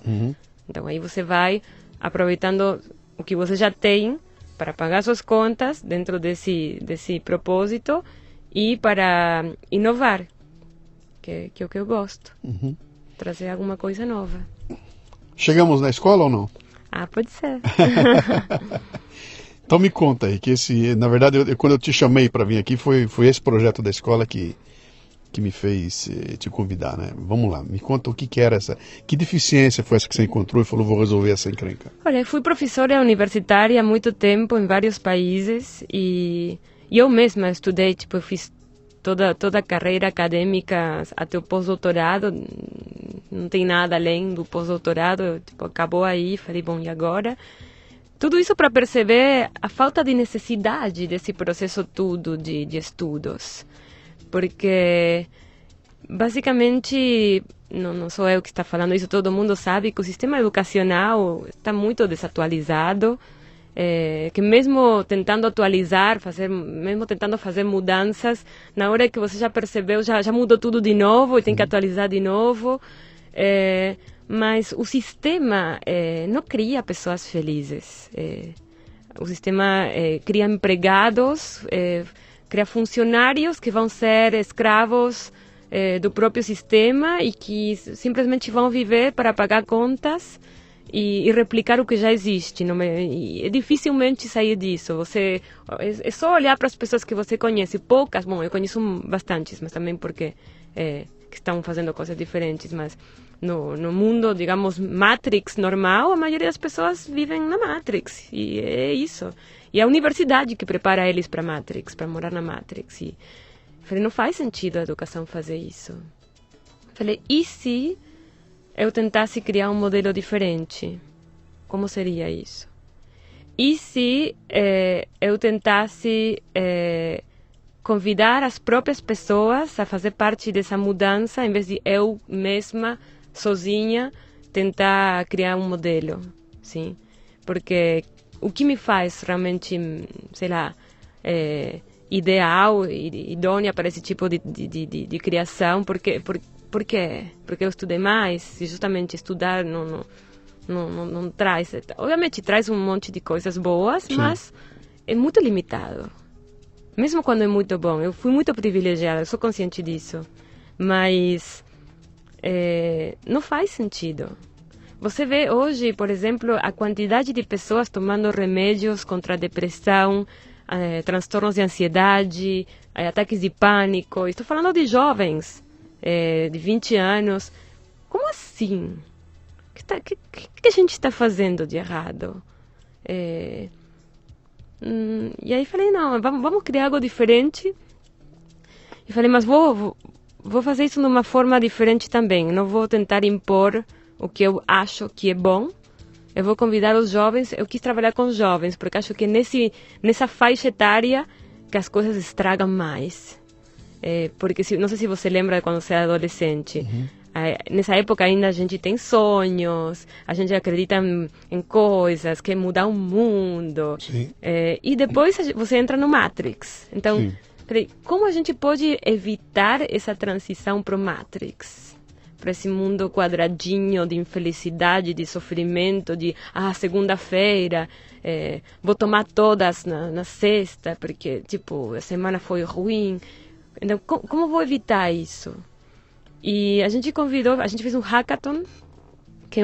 Então aí você vai aproveitando o que você já tem para pagar suas contas dentro desse propósito e para inovar, que é o que eu gosto. Trazer alguma coisa nova. Chegamos na escola ou não? Pode ser. Então me conta aí, que na verdade, quando eu te chamei para vir aqui, foi esse projeto da escola que me fez te convidar, né? Vamos lá, me conta o que era que deficiência foi essa que você encontrou e falou, vou resolver essa encrenca. Olha, eu fui professora universitária há muito tempo em vários países e eu mesma estudei, eu fiz toda a carreira acadêmica até o pós-doutorado não tem nada além do pós-doutorado, tipo, acabou aí, falei, bom, e agora? Tudo isso para perceber a falta de necessidade desse processo todo de estudos, porque basicamente, não sou eu que está falando isso, todo mundo sabe que o sistema educacional está muito desatualizado, que mesmo tentando atualizar, mesmo tentando fazer mudanças, na hora que você já percebeu, já mudou tudo de novo e tem que atualizar de novo. Mas o sistema não cria pessoas felizes. O sistema cria empregados, cria funcionários que vão ser escravos do próprio sistema e que simplesmente vão viver para pagar contas e replicar o que já existe. E dificilmente sair disso. É só olhar para as pessoas que você conhece, poucas, bom, eu conheço bastantes, mas também porque que estão fazendo coisas diferentes, mas no mundo, digamos, Matrix normal, a maioria das pessoas vivem na Matrix, e é isso. E a universidade que prepara eles para Matrix, para morar na Matrix. E falei, não faz sentido a educação fazer isso. Falei, e se eu tentasse criar um modelo diferente? Como seria isso? E se eu tentasse convidar as próprias pessoas a fazer parte dessa mudança, em vez de eu mesma, sozinha, tentar criar um modelo, sim? Porque o que me faz realmente, sei lá, ideal, idônea para esse tipo de criação, por quê? Porque eu estudei mais, e justamente estudar não traz... Obviamente traz um monte de coisas boas, sim, mas é muito limitado. Mesmo quando é muito bom. Eu fui muito privilegiada, eu sou consciente disso. Mas não faz sentido. Você vê hoje, por exemplo, a quantidade de pessoas tomando remédios contra a depressão, transtornos de ansiedade, ataques de pânico. Estou falando de jovens de 20 anos. Como assim? O que a gente está fazendo de errado? E aí falei, não, vamos criar algo diferente. E falei, mas vou fazer isso de uma forma diferente também. Não vou tentar impor o que eu acho que é bom. Eu vou convidar os jovens. Eu quis trabalhar com os jovens, porque acho que nessa faixa etária que as coisas estragam mais. Porque não sei se você lembra de quando você era adolescente. Uhum. Nessa época ainda a gente tem sonhos, a gente acredita em coisas, quer mudar o mundo. E depois você entra no Matrix. Então, como a gente pode evitar essa transição para o Matrix? Para esse mundo quadradinho de infelicidade, de sofrimento, de segunda-feira, vou tomar todas na sexta, porque tipo, a semana foi ruim. Então, como vou evitar isso? E a gente fez um hackathon, que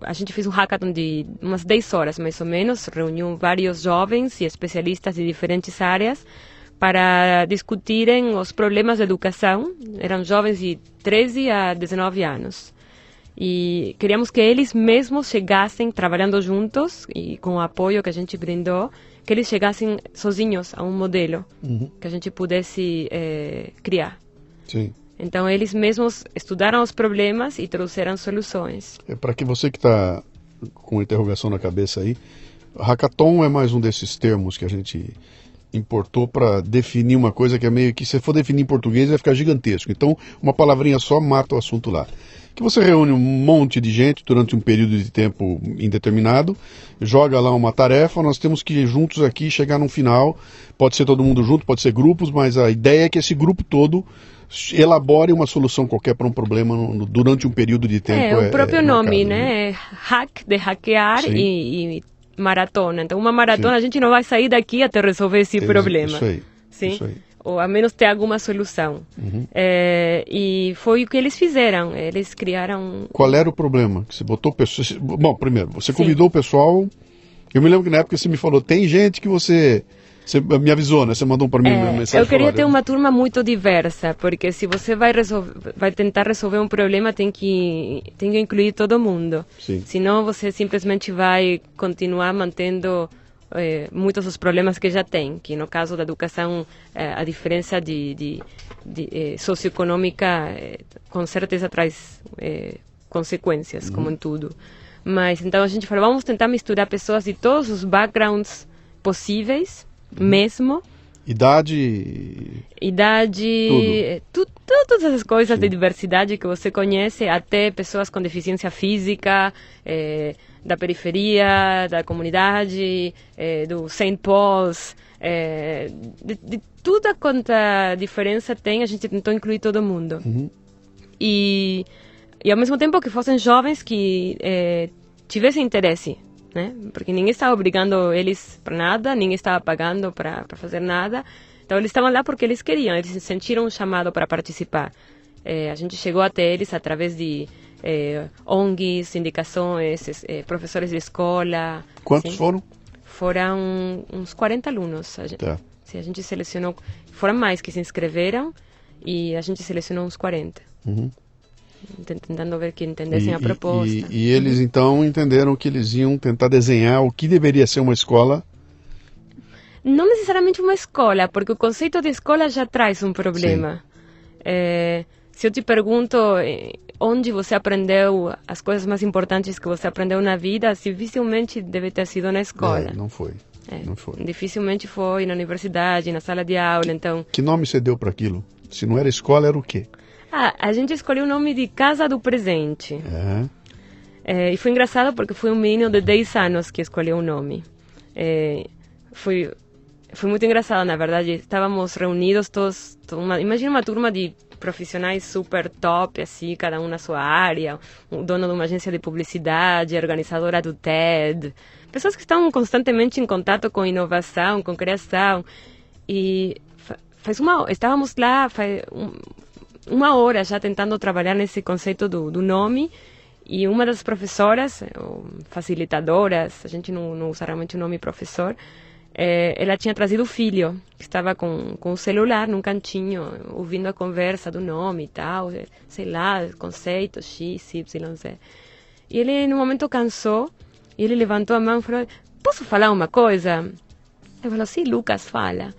a gente fez um hackathon de umas 10 horas, mais ou menos, reuniu vários jovens e especialistas de diferentes áreas para discutirem os problemas da educação. Eram jovens de 13 a 19 anos. E queríamos que eles mesmos chegassem, trabalhando juntos, e com o apoio que a gente brindou, que eles chegassem sozinhos a um modelo que a gente pudesse criar. Sim. Então, eles mesmos estudaram os problemas e trouxeram soluções. Para que você que está com interrogação na cabeça aí, hackathon é mais um desses termos que a gente importou para definir uma coisa que é meio que, se for definir em português, vai ficar gigantesco. Então, uma palavrinha só mata o assunto lá. Que você reúne um monte de gente durante um período de tempo indeterminado, joga lá uma tarefa, nós temos que ir juntos aqui, chegar num final, pode ser todo mundo junto, pode ser grupos, mas a ideia é que esse grupo todo elabore uma solução qualquer para um problema durante um período de tempo. O próprio nome, né? Hack, de hackear e maratona. Então, uma maratona, a gente não vai sair daqui até resolver esse problema. Isso aí. Sim? Isso aí. Ou a menos ter alguma solução. E foi o que eles fizeram. Eles criaram... Qual era o problema? Que você botou pessoas... Bom, primeiro, você convidou o pessoal... Eu me lembro que na época você me falou, tem gente que você me avisou, né? Você mandou para mim uma mensagem. Eu queria ter uma turma muito diversa, porque se você vai tentar resolver um problema, tem que incluir todo mundo. Sim. Senão você simplesmente vai continuar mantendo... muitos dos problemas que já tem, que no caso da educação, a diferença de socioeconômica com certeza traz consequências, como em tudo. Mas então a gente falou, vamos tentar misturar pessoas de todos os backgrounds possíveis, mesmo. Idade, todas essas coisas de diversidade que você conhece, até pessoas com deficiência física, da periferia, da comunidade, do St. Paul's, de tudo quanta diferença tem, a gente tentou incluir todo mundo. E ao mesmo tempo que fossem jovens que tivessem interesse, né? Porque ninguém estava obrigando eles para nada, ninguém estava pagando para fazer nada. Então eles estavam lá porque eles queriam, eles se sentiram um chamado para participar. A gente chegou até eles através de ONGs, indicações, professores de escola. Quantos foram? Foram uns 40 alunos. A gente selecionou, foram mais que se inscreveram e a gente selecionou uns 40. Tentando ver que entendessem a proposta. E eles então entenderam que eles iam tentar desenhar o que deveria ser uma escola. Não necessariamente uma escola, porque o conceito de escola já traz um problema. Se eu te pergunto onde você aprendeu as coisas mais importantes que você aprendeu na vida, dificilmente deve ter sido na escola. Não foi. Não foi. Dificilmente foi na universidade, na sala de aula, então... Que nome você deu para aquilo? Se não era escola, era o quê? A gente escolheu o nome de Casa do Presente. E foi engraçado porque foi um menino de 10 anos que escolheu o nome. Foi muito engraçado, na verdade. Estávamos reunidos todos, imagina uma turma de profissionais super top, assim, cada um na sua área, o dono de uma agência de publicidade, a organizadora do TED, pessoas que estão constantemente em contato com inovação, com criação. E estávamos lá uma hora já tentando trabalhar nesse conceito do nome, e uma das professoras, facilitadoras, a gente não usa realmente o nome professor, ela tinha trazido o filho, que estava com o celular num cantinho, ouvindo a conversa do nome e tal, sei lá, conceito, X, Y, Z. E ele, no momento, cansou, e ele levantou a mão e falou, posso falar uma coisa? Eu falei, sim, Lucas, fala.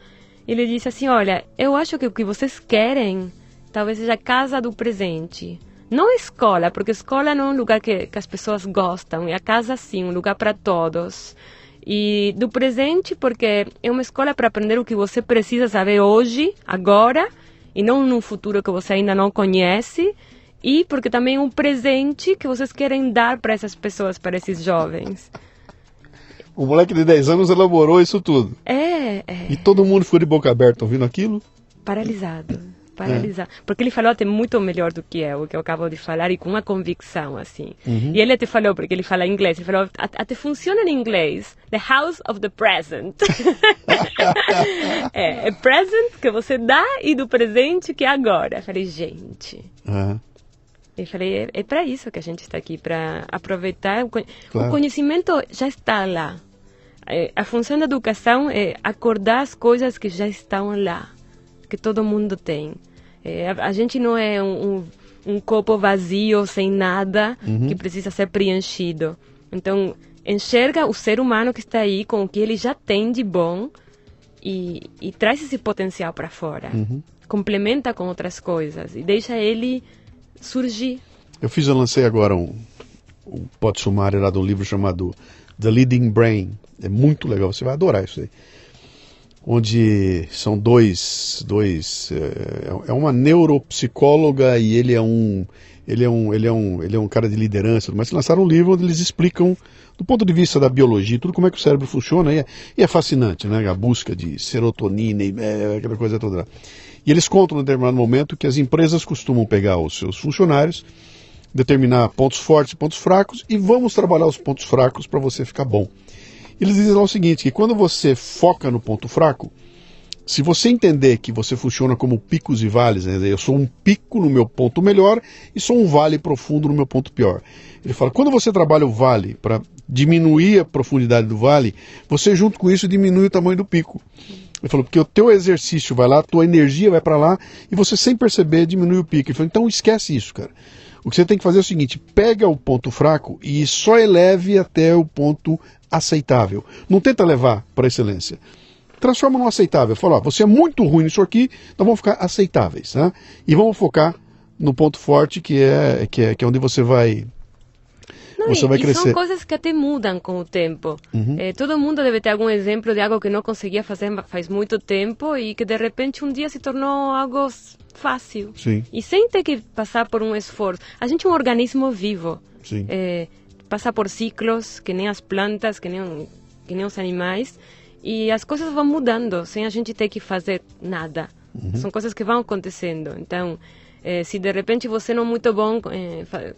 Ele disse assim, olha, eu acho que o que vocês querem talvez seja a casa do presente. Não escola, porque escola não é um lugar que as pessoas gostam. E a casa, sim, um lugar para todos. E do presente, porque é uma escola para aprender o que você precisa saber hoje, agora, e não num futuro que você ainda não conhece. E porque também é um presente que vocês querem dar para essas pessoas, para esses jovens. O moleque de 10 anos elaborou isso tudo. E todo mundo ficou de boca aberta ouvindo aquilo? Paralisado. Porque ele falou até muito melhor do que eu acabo de falar, e com uma convicção, assim. E ele até falou, porque ele fala inglês, ele falou, até funciona em inglês, the house of the present. É present que você dá e do presente que é agora. Eu falei, gente... Eu falei, é para isso que a gente está aqui, para aproveitar. Claro. O conhecimento já está lá. A função da educação é acordar as coisas que já estão lá, que todo mundo tem. A gente não é um copo vazio, sem nada, que precisa ser preenchido. Então, enxerga o ser humano que está aí com o que ele já tem de bom e traz esse potencial para fora. Complementa com outras coisas e deixa ele surgir. Eu lancei agora um pote sumário lá de um livro chamado The Leading Brain. É muito legal, você vai adorar isso aí. Onde são dois é uma neuropsicóloga e ele é um cara de liderança, mas lançaram um livro onde eles explicam do ponto de vista da biologia tudo como é que o cérebro funciona, e é fascinante, né? A busca de serotonina e aquela coisa toda. E eles contam em determinado momento que as empresas costumam pegar os seus funcionários, determinar pontos fortes e pontos fracos, e vamos trabalhar os pontos fracos para você ficar bom. Eles dizem lá o seguinte, que quando você foca no ponto fraco, se você entender que você funciona como picos e vales, né? Eu sou um pico no meu ponto melhor e sou um vale profundo no meu ponto pior. Ele fala, quando você trabalha o vale para diminuir a profundidade do vale, você junto com isso diminui o tamanho do pico. Ele falou, porque o teu exercício vai lá, a tua energia vai para lá e você sem perceber diminui o pico. Ele falou, então esquece isso, cara. O que você tem que fazer é o seguinte, pega o ponto fraco e só eleve até o ponto aceitável. Não tenta levar para a excelência. transforma no aceitável. Fala, ó, você é muito ruim nisso aqui, então vamos ficar aceitáveis, né? E vamos focar no ponto forte que é onde você vai... Você vai crescer. São coisas que até mudam com o tempo. Todo mundo deve ter algum exemplo de algo que não conseguia fazer faz muito tempo e que de repente um dia se tornou algo fácil. Sim. E sem ter que passar por um esforço. A gente é um organismo vivo. Sim. Passa por ciclos, que nem as plantas, que nem os animais. E as coisas vão mudando sem a gente ter que fazer nada. São coisas que vão acontecendo. Então, se de repente você não é muito bom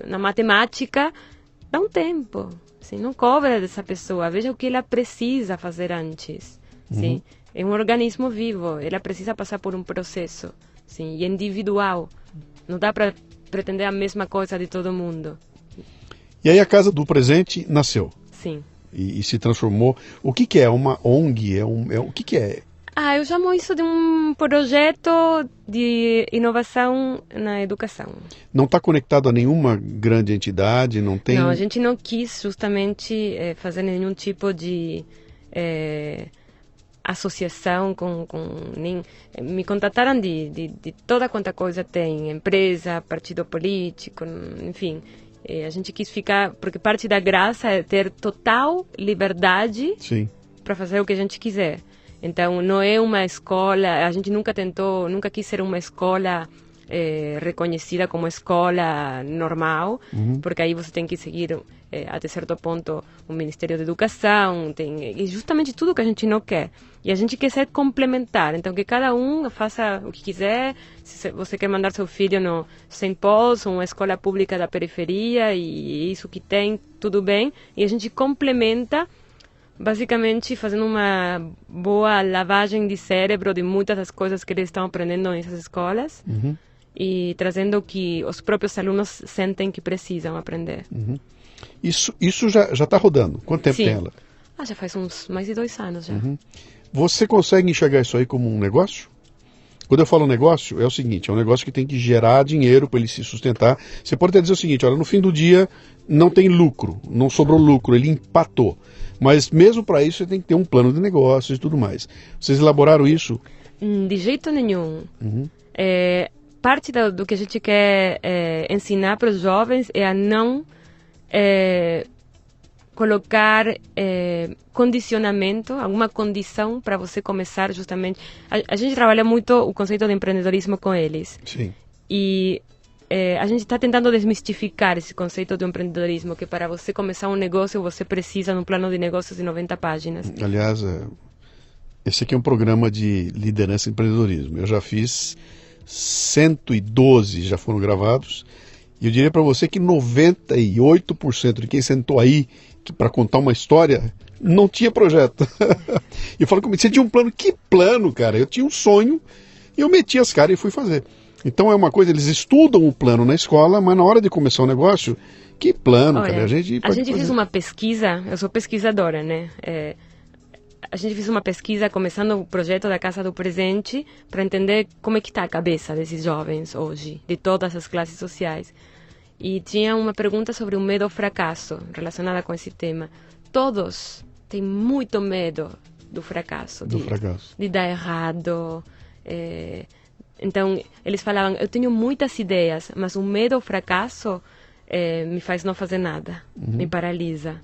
na matemática... Dá um tempo, assim, não cobra dessa pessoa, veja o que ela precisa fazer antes, sim? É um organismo vivo, ela precisa passar por um processo, sim, e individual, não dá para pretender a mesma coisa de todo mundo. E aí a Casa do Presente nasceu? Sim. E se transformou, o que é uma ONG, o que é? Eu chamo isso de um projeto de inovação na educação. Não está conectado a nenhuma grande entidade, não tem... Não, a gente não quis justamente fazer nenhum tipo de associação com nem... Me contataram de toda quanta coisa tem, empresa, partido político, enfim... A gente quis ficar, porque parte da graça é ter total liberdade para fazer o que a gente quiser. Então, não é uma escola, a gente nunca quis ser uma escola reconhecida como escola normal, porque aí você tem que seguir, até certo ponto, o Ministério da Educação, é justamente tudo que a gente não quer. E a gente quer ser complementar, então que cada um faça o que quiser, se você quer mandar seu filho no St. Paul's, uma escola pública da periferia, e isso que tem, tudo bem, e a gente complementa, basicamente fazendo uma boa lavagem de cérebro de muitas das coisas que eles estão aprendendo nessas escolas e trazendo o que os próprios alunos sentem que precisam aprender. Isso já está rodando? Quanto tempo tem ela? Já faz uns mais de 2 anos já. Você consegue enxergar isso aí como um negócio? Quando eu falo negócio, é o seguinte, é um negócio que tem que gerar dinheiro para ele se sustentar. Você pode até dizer o seguinte, olha, no fim do dia não tem lucro, não sobrou lucro, ele empatou. Mas mesmo para isso você tem que ter um plano de negócios e tudo mais. Vocês elaboraram isso? De jeito nenhum. Parte do que a gente quer ensinar para os jovens é a não colocar condicionamento, alguma condição para você começar justamente... A gente trabalha muito o conceito de empreendedorismo com eles. Sim. E a gente está tentando desmistificar esse conceito do empreendedorismo, que para você começar um negócio, você precisa de um plano de negócios de 90 páginas. Aliás, esse aqui é um programa de liderança e empreendedorismo. Eu já fiz 112, já foram gravados, e eu diria para você que 98% de quem sentou aí para contar uma história não tinha projeto. E eu falo comigo, você tinha um plano? Que plano, cara? Eu tinha um sonho, e eu meti as caras e fui fazer. Então é uma coisa, eles estudam o plano na escola, mas na hora de começar o negócio, que plano, olha, cara? A gente fez uma pesquisa, eu sou pesquisadora, né? A gente fez uma pesquisa começando o projeto da Casa do Presente para entender como é que está a cabeça desses jovens hoje, de todas as classes sociais. E tinha uma pergunta sobre o medo ao fracasso, relacionada com esse tema. Todos têm muito medo do fracasso. De dar errado. Então, eles falavam, eu tenho muitas ideias, mas o medo ao fracasso me faz não fazer nada, me paralisa.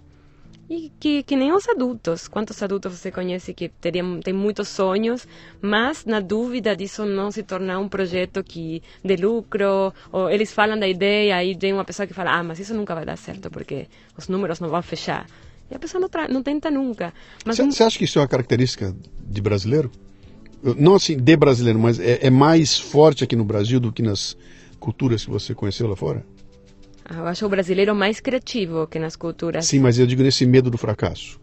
E que nem os adultos. Quantos adultos você conhece que tem muitos sonhos, mas na dúvida disso não se tornar um projeto que de lucro, ou eles falam da ideia, aí tem uma pessoa que fala, mas isso nunca vai dar certo, porque os números não vão fechar. E a pessoa não tenta nunca. Você acha que isso é uma característica de brasileiro? Não assim, de brasileiro, mas é mais forte aqui no Brasil do que nas culturas que você conheceu lá fora? Eu acho o brasileiro mais criativo que nas culturas. Sim, mas eu digo nesse medo do fracasso.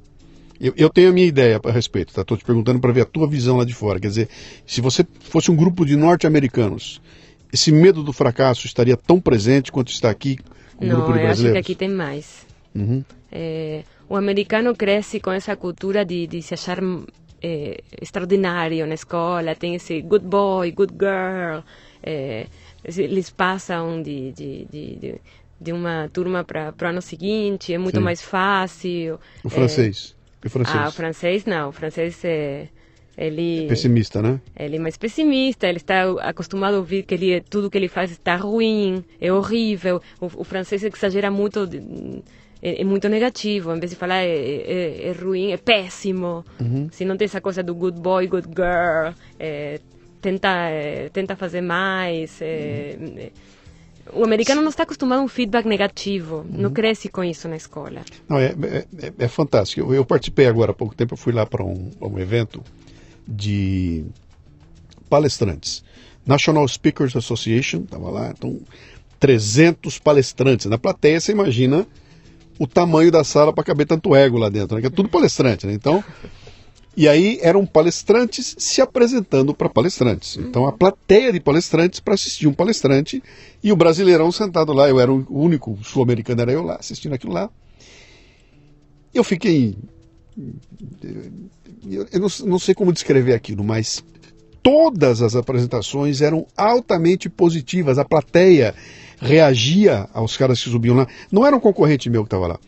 Eu tenho a minha ideia a respeito, tá? Estou te perguntando para ver a tua visão lá de fora. Quer dizer, se você fosse um grupo de norte-americanos, esse medo do fracasso estaria tão presente quanto está aqui com um grupo de brasileiros? Não, eu acho que aqui tem mais. O americano cresce com essa cultura de se achar extraordinário na escola, tem esse good boy, good girl, eles passam de uma turma para o ano seguinte, é muito mais fácil. O francês? O francês não, o francês Ele é pessimista, né? Ele é mais pessimista, ele está acostumado a ouvir que tudo que ele faz está ruim, é horrível. O francês exagera muito, é muito negativo. Em vez de falar é ruim, é péssimo. Se não tem essa coisa do good boy, good girl, tenta fazer mais. O americano não está acostumado a um feedback negativo, não cresce com isso na escola. Não, é fantástico. Eu participei agora há pouco tempo, eu fui lá para um evento de palestrantes. National Speakers Association, estava lá, então 300 palestrantes. Na plateia, você imagina o tamanho da sala para caber tanto ego lá dentro, né? Que é tudo palestrante, né? Então, e aí eram palestrantes se apresentando para palestrantes. Então a plateia de palestrantes para assistir um palestrante e o brasileirão sentado lá. Eu era o único sul-americano, era eu lá, assistindo aquilo lá. Eu fiquei... Eu não sei como descrever aquilo, mas todas as apresentações eram altamente positivas. A plateia reagia aos caras que subiam lá. Não era um concorrente meu que estava lá.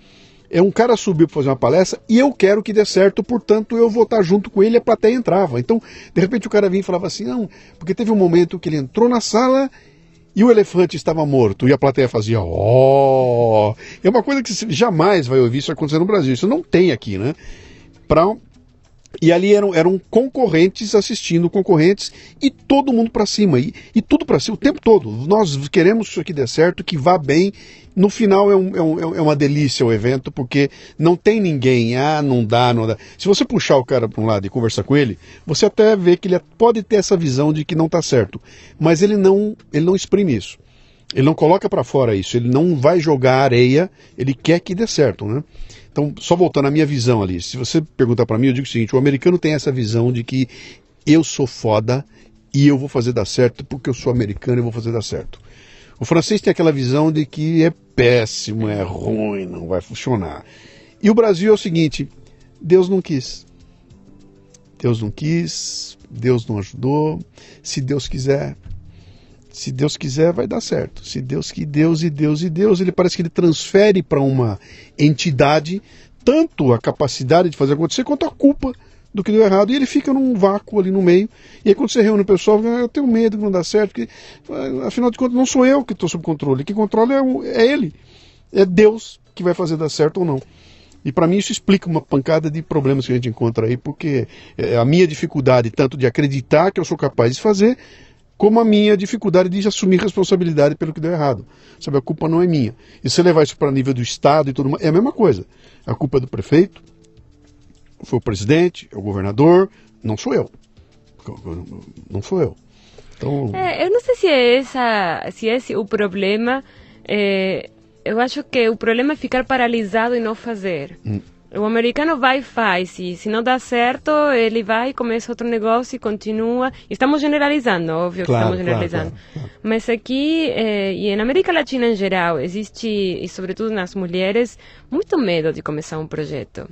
Um cara subiu para fazer uma palestra e eu quero que dê certo, portanto eu vou estar junto com ele e a plateia entrava. Então, de repente o cara vinha e falava assim, não, porque teve um momento que ele entrou na sala e o elefante estava morto e a plateia fazia, ó. É uma coisa que você jamais vai ouvir isso acontecer no Brasil. Isso não tem aqui, né? E ali eram concorrentes assistindo concorrentes e todo mundo para cima, e tudo para cima, o tempo todo. Nós queremos que isso aqui dê certo, que vá bem. No final é uma delícia o evento, porque não tem ninguém, não dá. Se você puxar o cara para um lado e conversar com ele, você até vê que ele pode ter essa visão de que não está certo, mas ele não exprime isso. Ele não coloca para fora isso, ele não vai jogar areia, ele quer que dê certo, né? Então, só voltando à minha visão ali, se você perguntar para mim, eu digo o seguinte, o americano tem essa visão de que eu sou foda e eu vou fazer dar certo porque eu sou americano e vou fazer dar certo. O francês tem aquela visão de que é péssimo, é ruim, não vai funcionar. E o Brasil é o seguinte, Deus não quis. Deus não quis, Deus não ajudou, se Deus quiser vai dar certo. Se Deus que Deus, ele parece que ele transfere para uma entidade tanto a capacidade de fazer acontecer quanto a culpa do que deu errado. E ele fica num vácuo ali no meio. E aí quando você reúne o pessoal, eu tenho medo que não dá certo, porque afinal de contas não sou eu que estou sob controle. Quem controla é ele. É Deus que vai fazer dar certo ou não. E para mim isso explica uma pancada de problemas que a gente encontra aí, porque a minha dificuldade tanto de acreditar que eu sou capaz de fazer, como a minha dificuldade de assumir responsabilidade pelo que deu errado. Sabe, a culpa não é minha. E se levar isso para nível do Estado e tudo mais, é a mesma coisa. A culpa é do prefeito, foi o presidente, é o governador, não sou eu. Não sou eu. Então... eu não sei se esse é o problema. Eu acho que o problema é ficar paralisado e não fazer. O americano vai e faz, e se não dá certo, ele vai, começa outro negócio e continua. Estamos generalizando, óbvio que estamos generalizando. Claro. Mas aqui, e na América Latina em geral, existe, e sobretudo nas mulheres, muito medo de começar um projeto.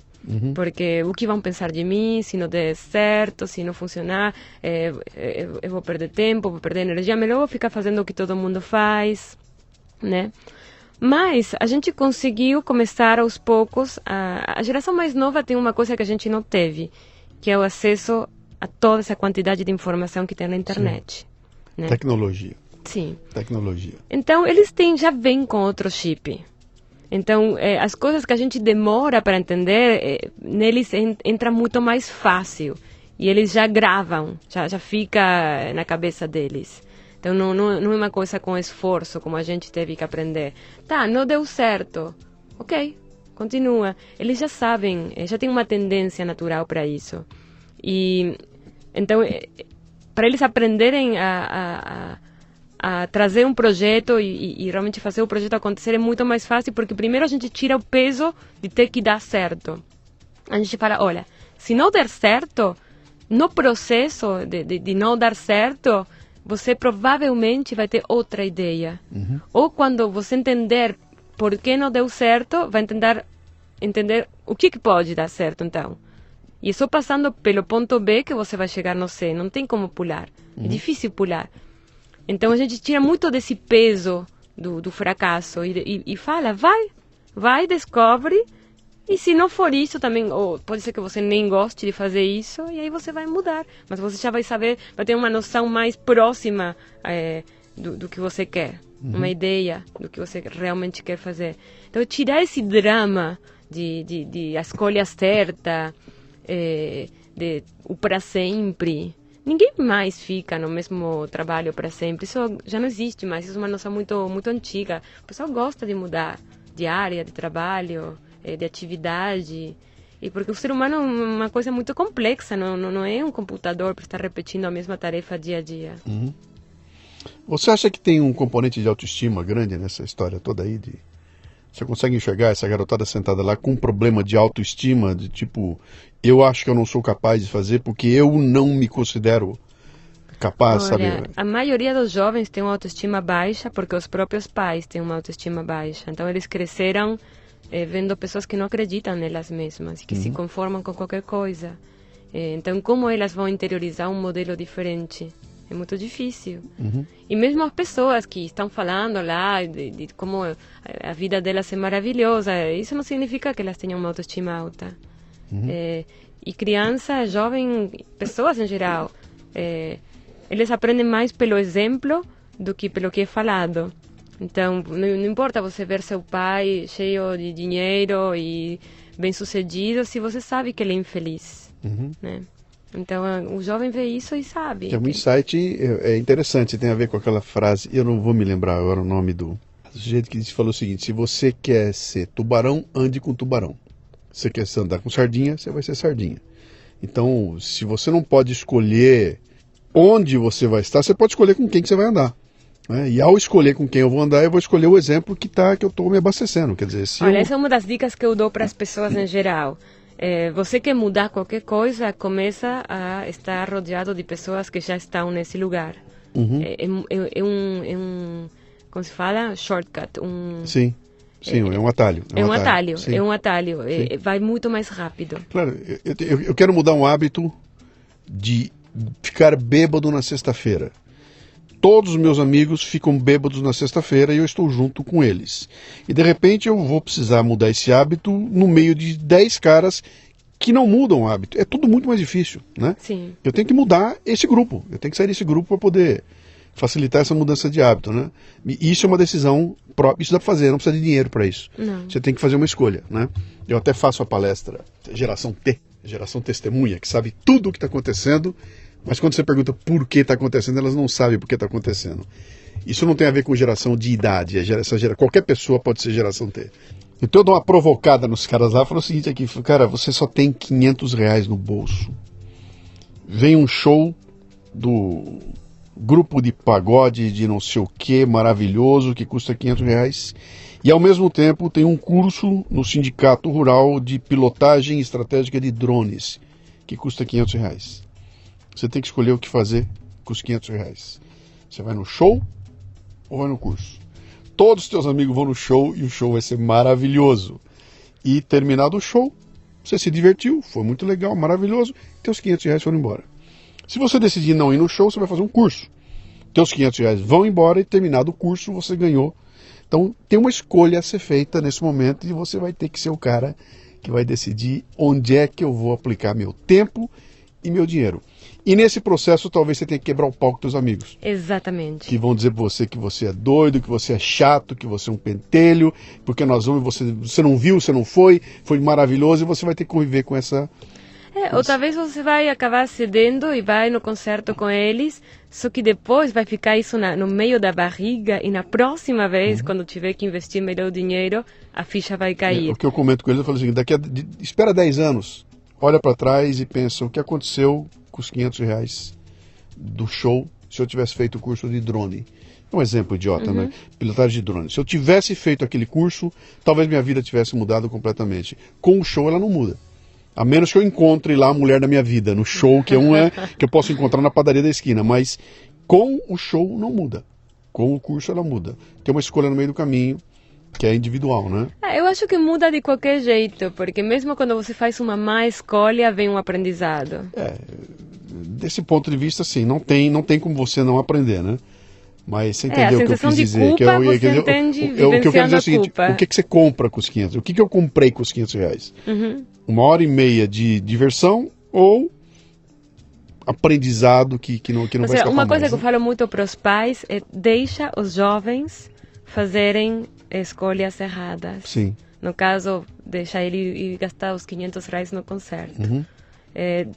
Porque o que vão pensar de mim, se não der certo, se não funcionar, eu vou perder tempo, vou perder energia, melhor vou ficar fazendo o que todo mundo faz, né? Mas a gente conseguiu começar aos poucos. A geração mais nova tem uma coisa que a gente não teve, que é o acesso a toda essa quantidade de informação que tem na internet. Né? Tecnologia. Sim. Tecnologia. Então, eles já vêm com outro chip. Então, as coisas que a gente demora para entender, neles entra muito mais fácil. E eles já gravam, já fica na cabeça deles. Então, não é uma coisa com esforço, como a gente teve que aprender. Tá, não deu certo. Ok, continua. Eles já sabem, já tem uma tendência natural para isso. E, então, para eles aprenderem a trazer um projeto e realmente fazer o projeto acontecer é muito mais fácil, porque primeiro a gente tira o peso de ter que dar certo. A gente fala, olha, se não der certo, no processo de não dar certo, você provavelmente vai ter outra ideia. Ou quando você entender por que não deu certo, vai entender o que pode dar certo, então. E é só passando pelo ponto B que você vai chegar no C. Não tem como pular. É difícil pular. Então, a gente tira muito desse peso do fracasso e fala, vai, descobre, E se não for isso também, ou pode ser que você nem goste de fazer isso, e aí você vai mudar. Mas você já vai saber, vai ter uma noção mais próxima do que você quer. Uma ideia do que você realmente quer fazer. Então, tirar esse drama de a escolha certa, de o para sempre. Ninguém mais fica no mesmo trabalho para sempre. Isso já não existe mais. Isso é uma noção muito, muito antiga. O pessoal gosta de mudar de área, de trabalho, de atividade. E porque o ser humano é uma coisa muito complexa. Não é um computador para estar repetindo a mesma tarefa dia a dia. Uhum. Você acha que tem um componente de autoestima grande nessa história toda aí? Você consegue enxergar essa garotada sentada lá com um problema de autoestima, de tipo, eu acho que eu não sou capaz de fazer porque eu não me considero capaz, sabe? A maioria dos jovens tem uma autoestima baixa porque os próprios pais têm uma autoestima baixa. Então eles cresceram vendo pessoas que não acreditam nelas mesmas e que se conformam com qualquer coisa. Então como elas vão interiorizar um modelo diferente? É muito difícil. E mesmo as pessoas que estão falando lá de como a vida delas é maravilhosa, isso não significa que elas tenham uma autoestima alta. E criança, jovem, pessoas em geral, eles aprendem mais pelo exemplo do que pelo que é falado. Então, não importa você ver seu pai cheio de dinheiro e bem-sucedido se você sabe que ele é infeliz, né? Então, o jovem vê isso e sabe. É um insight interessante, tem a ver com aquela frase, eu não vou me lembrar agora o nome do sujeito que falou o seguinte: se você quer ser tubarão, ande com tubarão. Se você quer andar com sardinha, você vai ser sardinha. Então, se você não pode escolher onde você vai estar, você pode escolher com quem que você vai andar. Né? E ao escolher com quem eu vou andar, eu vou escolher o exemplo que eu estou me abastecendo. Quer dizer, Olha, essa é uma das dicas que eu dou para as pessoas em geral. Você quer mudar qualquer coisa, começa a estar rodeado de pessoas que já estão nesse lugar. É um como se fala? Shortcut. Sim, é um atalho. É um atalho. Vai muito mais rápido. Claro, eu quero mudar um hábito de ficar bêbado na sexta-feira. Todos os meus amigos ficam bêbados na sexta-feira e eu estou junto com eles. E de repente eu vou precisar mudar esse hábito no meio de 10 caras que não mudam o hábito. É tudo muito mais difícil, né? Sim. Eu tenho que mudar esse grupo. Eu tenho que sair desse grupo para poder facilitar essa mudança de hábito, né? E isso é uma decisão própria. Isso dá para fazer, não precisa de dinheiro para isso. Não. Você tem que fazer uma escolha, né? Eu até faço a palestra Geração T, Geração Testemunha, que sabe tudo o que está acontecendo. Mas quando você pergunta por que está acontecendo, elas não sabem por que está acontecendo. Isso não tem a ver com geração de idade. Qualquer pessoa pode ser geração T. Então eu dou uma provocada nos caras lá e falo o seguinte aqui: cara, você só tem R$500 no bolso. Vem um show do grupo de pagode de não sei o que, maravilhoso, que custa R$500. E ao mesmo tempo tem um curso no Sindicato Rural de pilotagem estratégica de drones, que custa R$500. Você tem que escolher o que fazer com os R$500. Você vai no show ou vai no curso? Todos os teus amigos vão no show e o show vai ser maravilhoso. E terminado o show, você se divertiu, foi muito legal, maravilhoso, teus R$500 foram embora. Se você decidir não ir no show, você vai fazer um curso. Teus R$500 vão embora e terminado o curso, você ganhou. Então tem uma escolha a ser feita nesse momento e você vai ter que ser o cara que vai decidir onde é que eu vou aplicar meu tempo e meu dinheiro. E nesse processo, talvez você tenha que quebrar o pau com seus amigos. Exatamente. Que vão dizer pra você que você é doido, que você é chato, que você é um pentelho, porque nós vamos, você não viu, você não foi maravilhoso, e você vai ter que conviver com essa... Ou talvez você vai acabar cedendo e vai no concerto com eles, só que depois vai ficar isso no meio da barriga e na próxima vez, quando tiver que investir melhor o dinheiro, a ficha vai cair. O que eu comento com eles, eu falo assim, espera 10 anos, olha para trás e pensa o que aconteceu com os R$500 do show se eu tivesse feito o curso de drone. É um exemplo idiota, né? Pilotagem de drone. Se eu tivesse feito aquele curso, talvez minha vida tivesse mudado completamente. Com o show ela não muda. A menos que eu encontre lá a mulher da minha vida, no show, que eu posso encontrar na padaria da esquina. Mas com o show não muda. Com o curso ela muda. Tem uma escolha no meio do caminho, que é individual, né? Eu acho que muda de qualquer jeito, porque mesmo quando você faz uma má escolha, vem um aprendizado. Desse ponto de vista, sim, não tem como você não aprender, né? Mas você entendeu o que eu quis dizer? Culpa, você entende o que eu quero dizer é o seguinte, culpa. o que você compra com os 500? O que eu comprei com os R$500? 1h30 de diversão ou aprendizado que não vai escapar uma coisa mais, que eu falo muito para os pais é deixa os jovens fazerem escolhas erradas. Sim. No caso, deixar ele ir gastar os R$500 no concerto.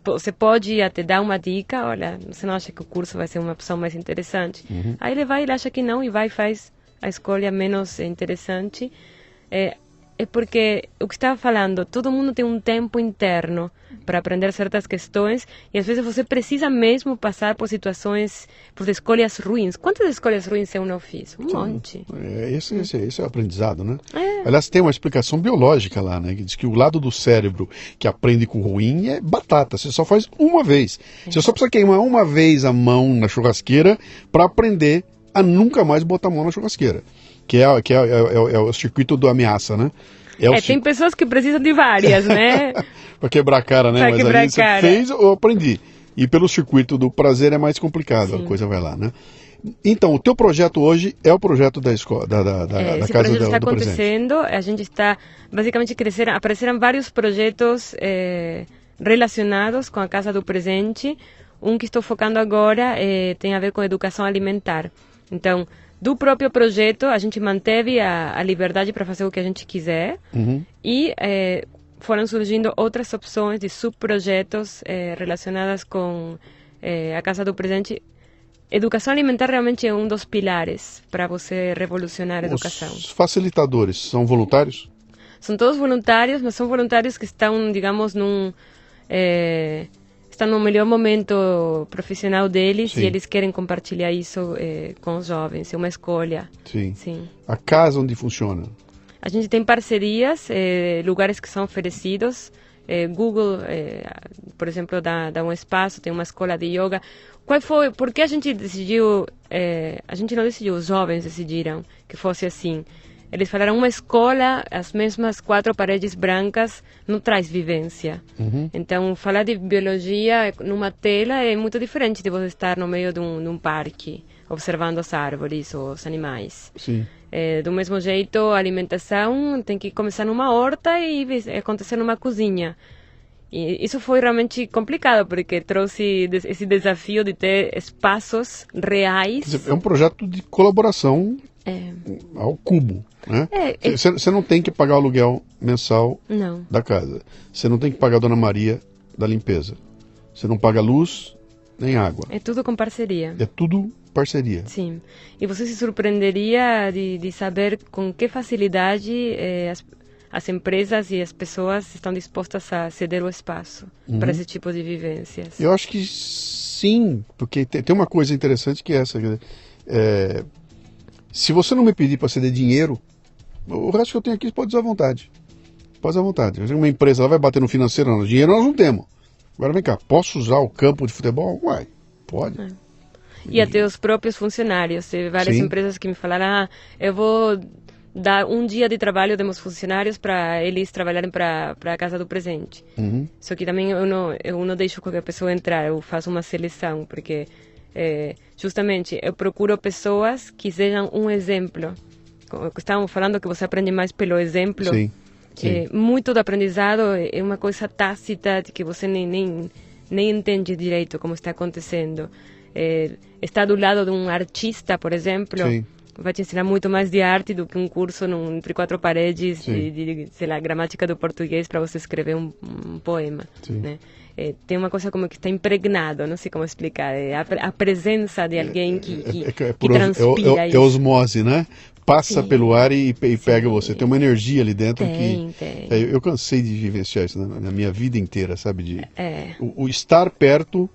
Você pode até dar uma dica, olha, você não acha que o curso vai ser uma opção mais interessante? Aí ele acha que não e vai e faz a escolha menos interessante. É porque o que estava falando, todo mundo tem um tempo interno para aprender certas questões e às vezes você precisa mesmo passar por situações, por escolhas ruins. Quantas escolhas ruins eu não fiz? Um monte. Esse é o aprendizado, né? Aliás, tem uma explicação biológica lá, né? Que diz que o lado do cérebro que aprende com ruim é batata. Você só faz uma vez. Você só precisa queimar uma vez a mão na churrasqueira para aprender a nunca mais botar a mão na churrasqueira. Que é o circuito do ameaça, né? Tem pessoas que precisam de várias, né? Para quebrar a cara, né? Mas aí você fez, eu aprendi. E pelo circuito do prazer é mais complicado, a coisa vai lá, né? Então, o teu projeto hoje é o projeto da escola, da Casa do Presente. Esse projeto está acontecendo, a gente está, basicamente, apareceram vários projetos relacionados com a Casa do Presente. Um que estou focando agora tem a ver com educação alimentar. Então, do próprio projeto, a gente manteve a liberdade para fazer o que a gente quiser e foram surgindo outras opções de subprojetos relacionadas com a Casa do Presente. Educação alimentar realmente é um dos pilares para você revolucionar a educação. Os facilitadores são voluntários? São todos voluntários, mas são voluntários que estão, digamos, estão no melhor momento profissional deles. Sim. E eles querem compartilhar isso com os jovens. É uma escolha. Sim. Sim. A casa onde funciona? A gente tem parcerias, lugares que são oferecidos. Google, por exemplo, dá um espaço, tem uma escola de yoga. Por que a gente decidiu, a gente não decidiu, os jovens decidiram que fosse assim. Eles falaram, uma escola, as mesmas 4 paredes brancas, não traz vivência. Então, falar de biologia numa tela é muito diferente de você estar no meio de um parque, observando as árvores ou os animais. Sim. Do mesmo jeito, a alimentação tem que começar numa horta e acontecer numa cozinha. E isso foi realmente complicado, porque trouxe esse desafio de ter espaços reais. É um projeto de colaboração ao cubo, né? Você não tem que pagar o aluguel mensal da casa. Você não tem que pagar a Dona Maria da limpeza. Você não paga luz nem água. É tudo com parceria. É tudo parceria. Sim. E você se surpreenderia de saber com que facilidade as empresas e as pessoas estão dispostas a ceder o espaço para esse tipo de vivências. Eu acho que sim, porque tem uma coisa interessante que é essa. Se você não me pedir para ceder dinheiro, o resto que eu tenho aqui pode usar à vontade. Pode usar à vontade. Uma empresa ela vai bater no financeiro, não. Dinheiro nós não temos. Agora vem cá, posso usar o campo de futebol? Uai, pode. E até os próprios funcionários. Teve várias empresas que me falaram, eu vou dar um dia de trabalho de meus funcionários para eles trabalharem para a Casa do Presente. Só que também eu não deixo qualquer pessoa entrar, eu faço uma seleção, porque justamente eu procuro pessoas que sejam um exemplo. Estávamos falando que você aprende mais pelo exemplo. Sim. Muito do aprendizado é uma coisa tácita de que você nem entende direito como está acontecendo. Estar do lado de um artista, por exemplo, vai te ensinar muito mais de arte do que um curso entre 4 paredes de sei lá, gramática do português para você escrever um poema, né? Tem uma coisa como que está impregnado, não sei como explicar, a presença de alguém que transpira isso. É osmose, né? Passa pelo ar e pega você. Tem uma energia ali dentro tem. Eu cansei de vivenciar isso na minha vida inteira, sabe? O estar perto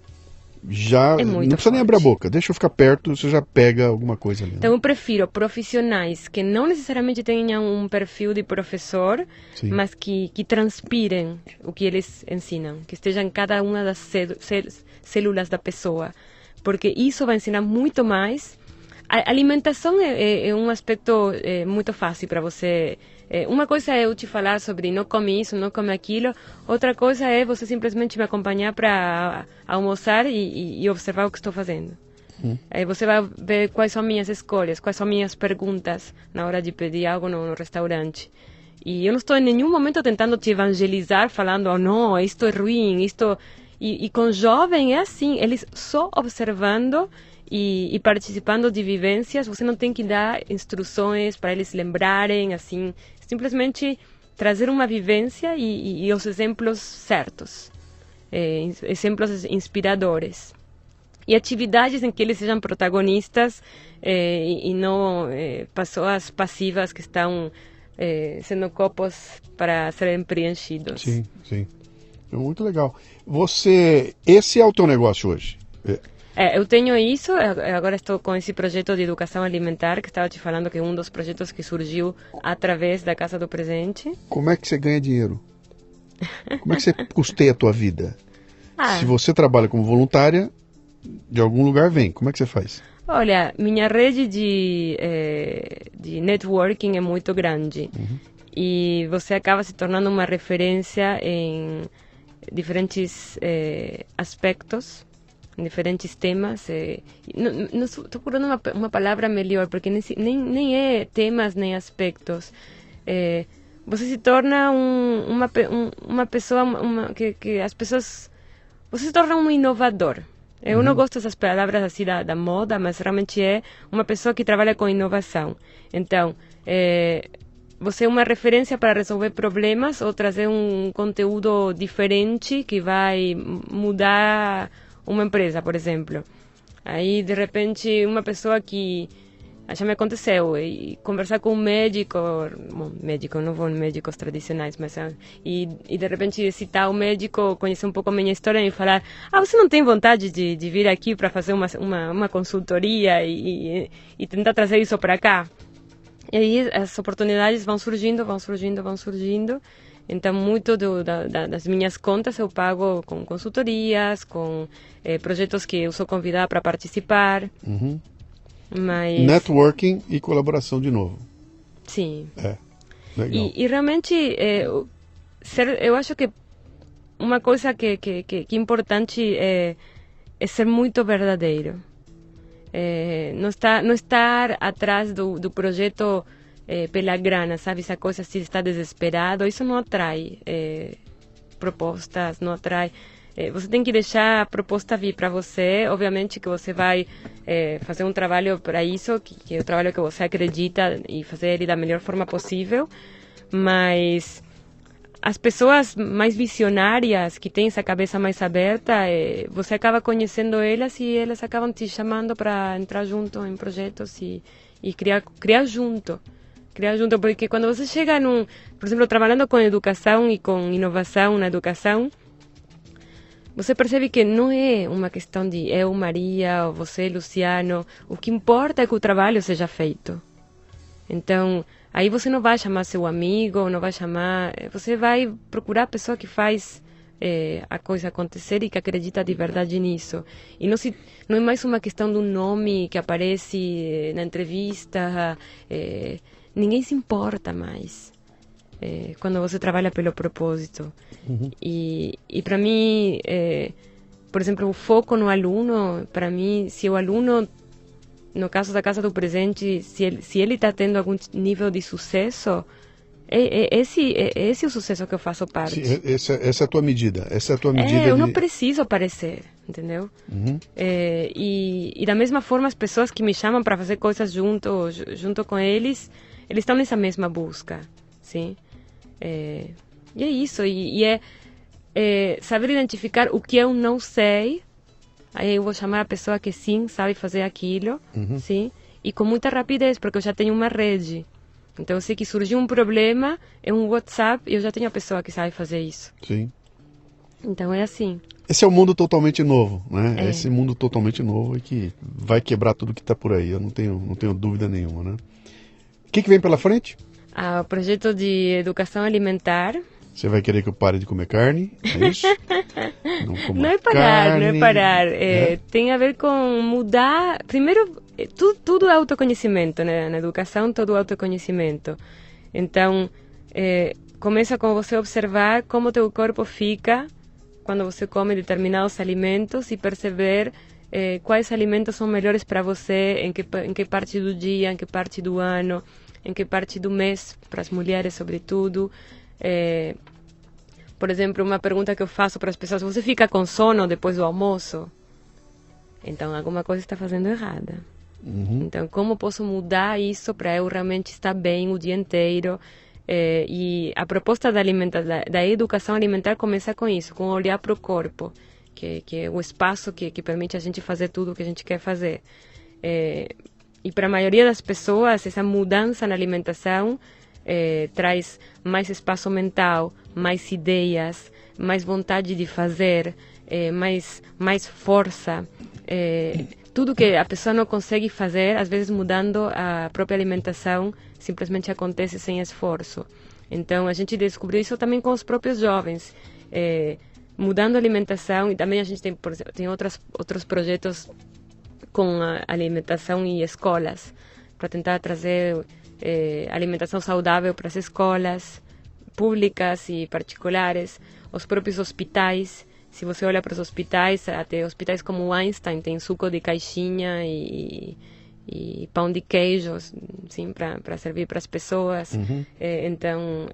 já não precisa forte. Nem abrir a boca, deixa eu ficar perto, você já pega alguma coisa ali. Então eu prefiro profissionais que não necessariamente tenham um perfil de professor, mas que transpirem o que eles ensinam, que estejam em cada uma das células da pessoa, porque isso vai ensinar muito mais. A alimentação é um aspecto muito fácil para você. Uma coisa é eu te falar sobre não come isso, não come aquilo. Outra coisa é você simplesmente me acompanhar para almoçar e observar o que estou fazendo. Aí você vai ver quais são minhas escolhas, quais são minhas perguntas na hora de pedir algo no restaurante. E eu não estou em nenhum momento tentando te evangelizar, falando, oh, não, isto é ruim, isto... E com jovem é assim, eles só observando e participando de vivências, você não tem que dar instruções para eles lembrarem, assim, simplesmente trazer uma vivência e os exemplos certos, exemplos inspiradores. E atividades em que eles sejam protagonistas e não pessoas passivas que estão sendo copos para serem preenchidos. Sim, sim. Muito legal. Esse é o teu negócio hoje? Eu tenho isso, agora estou com esse projeto de educação alimentar, que estava te falando que é um dos projetos que surgiu através da Casa do Presente. Como é que você ganha dinheiro? Como é que você custeia a tua vida? Se você trabalha como voluntária, de algum lugar vem. Como é que você faz? Olha, minha rede de networking é muito grande. E você acaba se tornando uma referência em diferentes aspectos, em diferentes temas. Não estou procurando uma palavra melhor, porque nem é temas nem aspectos. Você se torna uma pessoa que as pessoas... Você se torna um inovador. Eu não gosto dessas palavras assim da moda, mas realmente é uma pessoa que trabalha com inovação. Então, você é uma referência para resolver problemas ou trazer um conteúdo diferente que vai mudar uma empresa, por exemplo. Aí, de repente, uma pessoa que... Já me aconteceu, e conversar com um médico, não vou em médicos tradicionais, mas... E de repente citar o médico, conhecer um pouco a minha história e falar: você não tem vontade de vir aqui para fazer uma consultoria e tentar trazer isso para cá? E aí as oportunidades vão surgindo. Então, muito das minhas contas eu pago com consultorias, com projetos que eu sou convidada para participar. Mas... Networking e colaboração de novo. Sim. Legal. E realmente, eu acho que uma coisa que é importante é ser muito verdadeiro. Não estar atrás do projeto pela grana, sabe? Essa coisa, se está desesperado, isso não atrai propostas, não atrai... Você tem que deixar a proposta vir para você. Obviamente que você vai fazer um trabalho para isso, que é o trabalho que você acredita, e fazer ele da melhor forma possível. Mas as pessoas mais visionárias, que têm essa cabeça mais aberta, você acaba conhecendo elas e elas acabam te chamando para entrar junto em projetos e criar junto. Porque quando você chega por exemplo, trabalhando com educação e com inovação na educação, você percebe que não é uma questão de eu, Maria, ou você, Luciano. O que importa é que o trabalho seja feito. Então, aí você não vai chamar seu amigo, não vai chamar... Você vai procurar a pessoa que faz a coisa acontecer e que acredita de verdade nisso. E não é mais uma questão do nome que aparece na entrevista. Ninguém se importa mais quando você trabalha pelo propósito. E para mim, por exemplo, o foco no aluno, para mim, se o aluno, no caso da Casa do Presente, se ele está tendo algum nível de sucesso, esse é o sucesso que eu faço parte. Sim, essa é a tua medida. Eu não preciso aparecer, entendeu? E da mesma forma, as pessoas que me chamam para fazer coisas junto com eles estão nessa mesma busca, sim? E é isso, e é saber identificar o que eu não sei. Aí eu vou chamar a pessoa que sim sabe fazer aquilo, sim, e com muita rapidez, porque eu já tenho uma rede. Então eu sei que surgiu um problema, é um WhatsApp, e eu já tenho a pessoa que sabe fazer isso. Sim. Então é assim. Esse é um mundo totalmente novo, né? Esse mundo totalmente novo e que vai quebrar tudo que está por aí, eu não tenho dúvida nenhuma, né? O que vem pela frente? O projeto de educação alimentar. Você vai querer que eu pare de comer carne? É isso? Não é parar. Tem a ver com mudar... Primeiro, tudo é autoconhecimento, né? Na educação, todo é autoconhecimento. Então, começa com você observar como teu corpo fica quando você come determinados alimentos e perceber quais alimentos são melhores para você, em que parte do dia, em que parte do ano, em que parte do mês, para as mulheres sobretudo. Por exemplo, uma pergunta que eu faço para as pessoas: você fica com sono depois do almoço? Então alguma coisa está fazendo errada. Então, como posso mudar isso para eu realmente estar bem o dia inteiro? E a proposta da educação alimentar começa com isso, com olhar para o corpo, que é o espaço que permite a gente fazer tudo o que a gente quer fazer. E para a maioria das pessoas, essa mudança na alimentação traz mais espaço mental, mais ideias, mais vontade de fazer, mais força. Tudo que a pessoa não consegue fazer, às vezes mudando a própria alimentação, simplesmente acontece sem esforço. Então, a gente descobriu isso também com os próprios jovens. Mudando a alimentação, e também a gente tem outros projetos com a alimentação e escolas, para tentar trazer alimentação saudável para as escolas públicas e particulares, os próprios hospitais. Se você olha para os hospitais, até hospitais como o Einstein tem suco de caixinha e pão de queijo, sim, para servir para as pessoas. Então,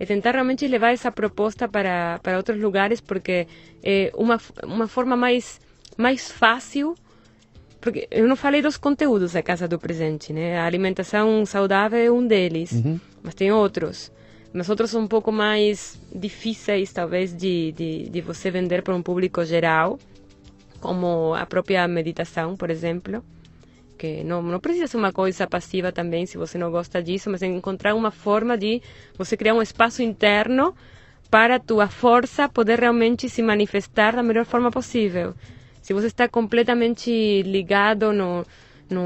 tentar realmente levar essa proposta para outros lugares, porque é uma forma mais fácil. Porque eu não falei dos conteúdos da Casa do Presente, né? A alimentação saudável é um deles, mas tem outros. Mas outros são um pouco mais difíceis, talvez, de você vender para um público geral, como a própria meditação, por exemplo, que não precisa ser uma coisa passiva também, se você não gosta disso, mas encontrar uma forma de você criar um espaço interno para a tua força poder realmente se manifestar da melhor forma possível. Se você está completamente ligado no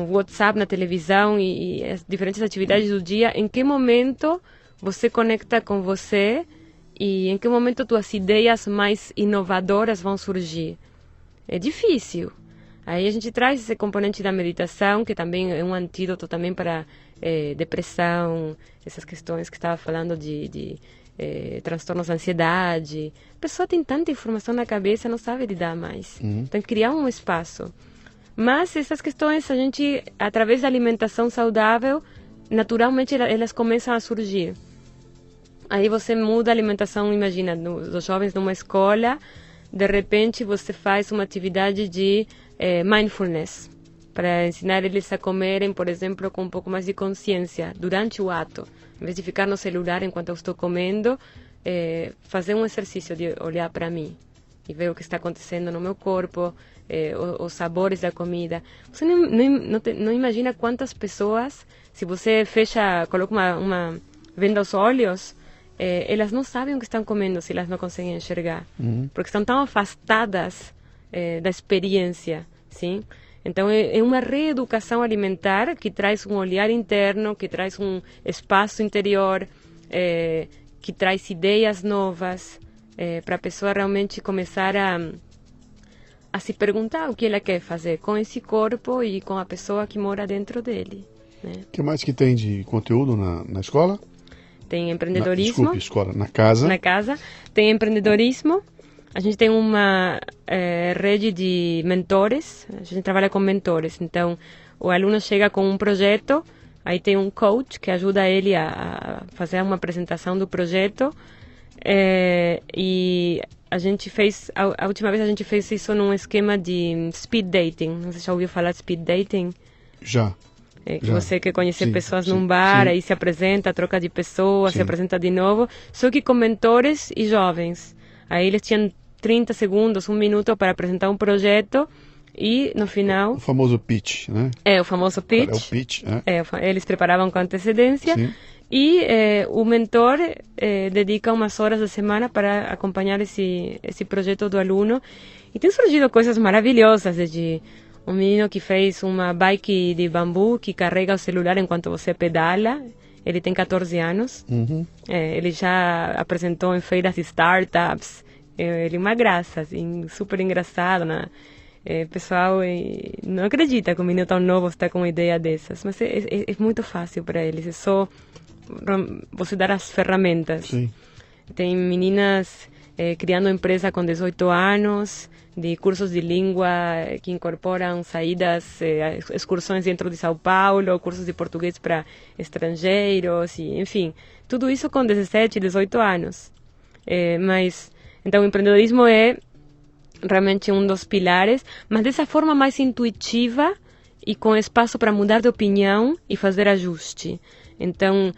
WhatsApp, na televisão e as diferentes atividades do dia, em que momento você conecta com você e em que momento tuas ideias mais inovadoras vão surgir? É difícil. Aí a gente traz esse componente da meditação, que também é um antídoto também para depressão, essas questões que estava falando de transtornos de ansiedade. A pessoa tem tanta informação na cabeça, não sabe lidar mais. Então, criar um espaço. Mas essas questões, a gente, através da alimentação saudável, naturalmente elas começam a surgir. Aí você muda a alimentação, imagina, dos jovens numa escola, de repente você faz uma atividade de mindfulness, para ensinar eles a comerem, por exemplo, com um pouco mais de consciência durante o ato. Em vez de ficar no celular enquanto eu estou comendo, fazer um exercício de olhar para mim e ver o que está acontecendo no meu corpo, os sabores da comida. Você não imagina quantas pessoas, se você coloca uma venda aos olhos, elas não sabem o que estão comendo se elas não conseguem enxergar, porque estão tão afastadas da experiência, sim? Então, é uma reeducação alimentar que traz um olhar interno, que traz um espaço interior, que traz ideias novas, para a pessoa realmente começar a se perguntar o que ela quer fazer com esse corpo e com a pessoa que mora dentro dele, né? O que mais que tem de conteúdo na escola? Tem empreendedorismo. Escola. Na casa. Na casa. Tem empreendedorismo. A gente tem uma rede de mentores. A gente trabalha com mentores. Então, o aluno chega com um projeto, aí tem um coach que ajuda ele a fazer uma apresentação do projeto. E a gente fez, a última vez a gente fez isso num esquema de speed dating. Você já ouviu falar de speed dating? Já. Você quer conhecer pessoas num bar, aí se apresenta, troca de pessoas, se apresenta de novo, só que com mentores e jovens. Aí eles tinham 30 segundos, 1 minuto para apresentar um projeto e no final... O famoso pitch, né? O famoso pitch. É o pitch, eles preparavam com antecedência. Sim. E o mentor dedica umas horas da semana para acompanhar esse projeto do aluno. E tem surgido coisas maravilhosas, desde um menino que fez uma bike de bambu que carrega o celular enquanto você pedala. Ele tem 14 anos. Ele já apresentou em feiras de startups. Ele é uma graça, assim, super engraçado, né? Pessoal não acredita que um menino tão novo está com uma ideia dessas. Mas é muito fácil para eles. É só você dar as ferramentas. Sim. Tem meninas criando empresa com 18 anos, de cursos de língua que incorporam saídas, excursões dentro de São Paulo, cursos de português para estrangeiros, e, enfim, tudo isso com 17, 18 anos. Mas, então, o empreendedorismo é realmente um dos pilares, mas dessa forma mais intuitiva e com espaço para mudar de opinião e fazer ajuste. Então,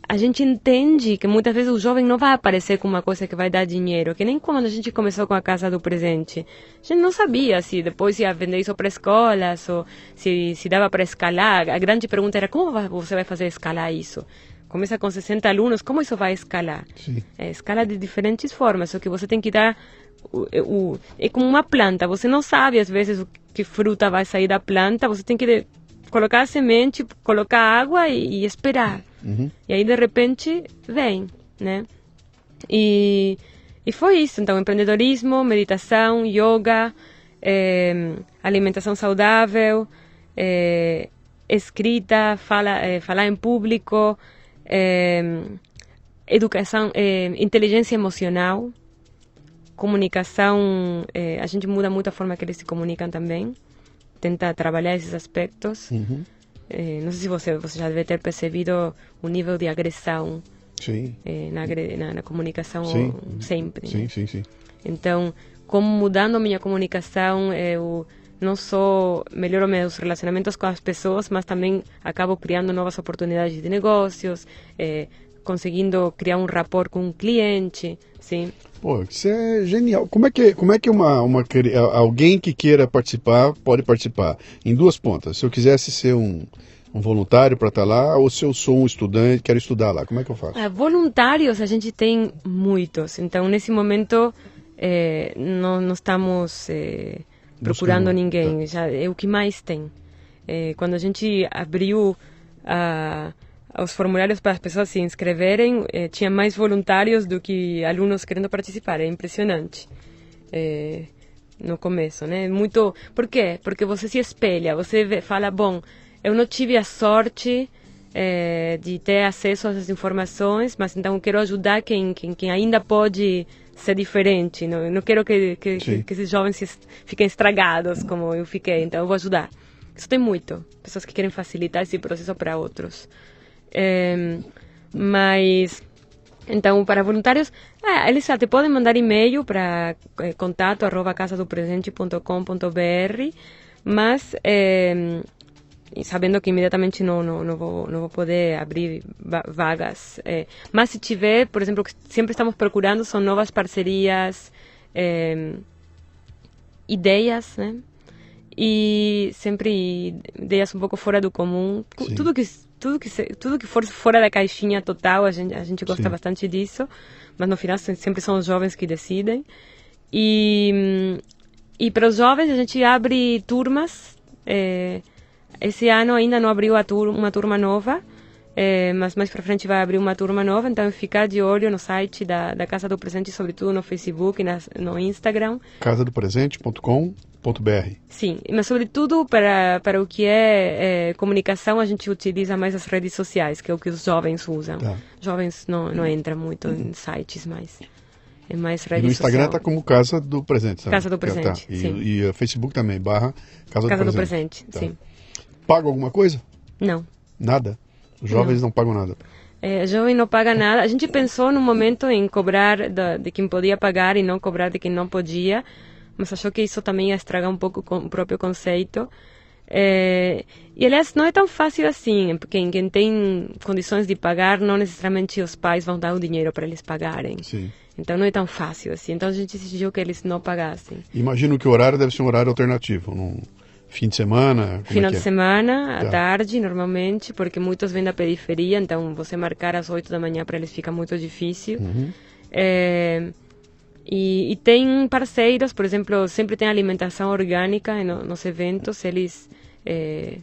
a gente entende que muitas vezes o jovem não vai aparecer com uma coisa que vai dar dinheiro, que nem quando a gente começou com a Casa do Presente. A gente não sabia se depois ia vender isso para escolas ou se dava para escalar. A grande pergunta era como você vai fazer escalar isso? Começa com 60 alunos, como isso vai escalar? Escala de diferentes formas, só que você tem que dar... é como uma planta, você não sabe às vezes que fruta vai sair da planta, você tem que colocar a semente, colocar água e esperar. E aí, de repente, vem, né? E foi isso. Então, empreendedorismo, meditação, yoga, alimentação saudável, escrita, falar em público, educação, inteligência emocional, comunicação. A gente muda muito a forma que eles se comunicam também. Tenta trabalhar esses aspectos. Não sei se você já deve ter percebido o nível de agressão na comunicação sempre. Sim. Então, como mudando minha comunicação, eu não só melhoro meus relacionamentos com as pessoas, mas também acabo criando novas oportunidades de negócios, conseguindo criar um rapport com um cliente, sim. Pô, isso é genial. Como é que alguém que queira participar pode participar? Em duas pontas. Se eu quisesse ser um voluntário para estar lá, ou se eu sou um estudante, quero estudar lá, como é que eu faço? Voluntários a gente tem muitos. Então, nesse momento, não estamos procurando ninguém. Tá. Já é o que mais tem. Quando a gente abriu os formulários para as pessoas se inscreverem, tinha mais voluntários do que alunos querendo participar. É impressionante. No começo, né? Muito. Por quê? Porque você se espelha, você fala, bom, eu não tive a sorte de ter acesso a essas informações, mas então eu quero ajudar quem ainda pode ser diferente. Não quero que esses jovens fiquem estragados como eu fiquei, então eu vou ajudar. Isso tem muito. Pessoas que querem facilitar esse processo para outros. Mas, então, para voluntários, eles até podem mandar e-mail para contato@casadopresente.com.br, mas sabendo que imediatamente não vou poder abrir vagas. Mas se tiver, por exemplo, o que sempre estamos procurando são novas parcerias, ideias, né? E sempre ideias um pouco fora do comum. Tudo que for fora da caixinha total, a gente gosta bastante disso, mas no final sempre são os jovens que decidem. E para os jovens a gente abre turmas. Esse ano ainda não abriu uma turma nova, mas mais para frente vai abrir uma turma nova, então ficar de olho no site da Casa do Presente, sobretudo no Facebook e no Instagram. casadopresente.com.br. Sim, mas sobretudo para o que é comunicação, a gente utiliza mais as redes sociais, que é o que os jovens usam. Tá. Jovens não entram muito em sites mais. É mais rede social. E no Instagram está como Casa do Presente. Sabe? Casa do Presente, sim. E o Facebook também, /Casa do Presente. Tá. Sim. Paga alguma coisa? Não. Nada? Os jovens não pagam nada? Jovem não paga nada. A gente pensou no momento em cobrar de quem podia pagar e não cobrar de quem não podia, mas achou que isso também ia estragar um pouco o próprio conceito. E, aliás, não é tão fácil assim, porque quem tem condições de pagar, não necessariamente os pais vão dar o dinheiro para eles pagarem. Sim. Então, não é tão fácil assim. Então, a gente decidiu que eles não pagassem. Imagino que o horário deve ser um horário alternativo, fim de semana? Final de semana, à tarde, normalmente, porque muitos vêm da periferia, então você marcar às 8 da manhã para eles fica muito difícil. E tem parceiros, por exemplo, sempre tem alimentação orgânica nos eventos, eles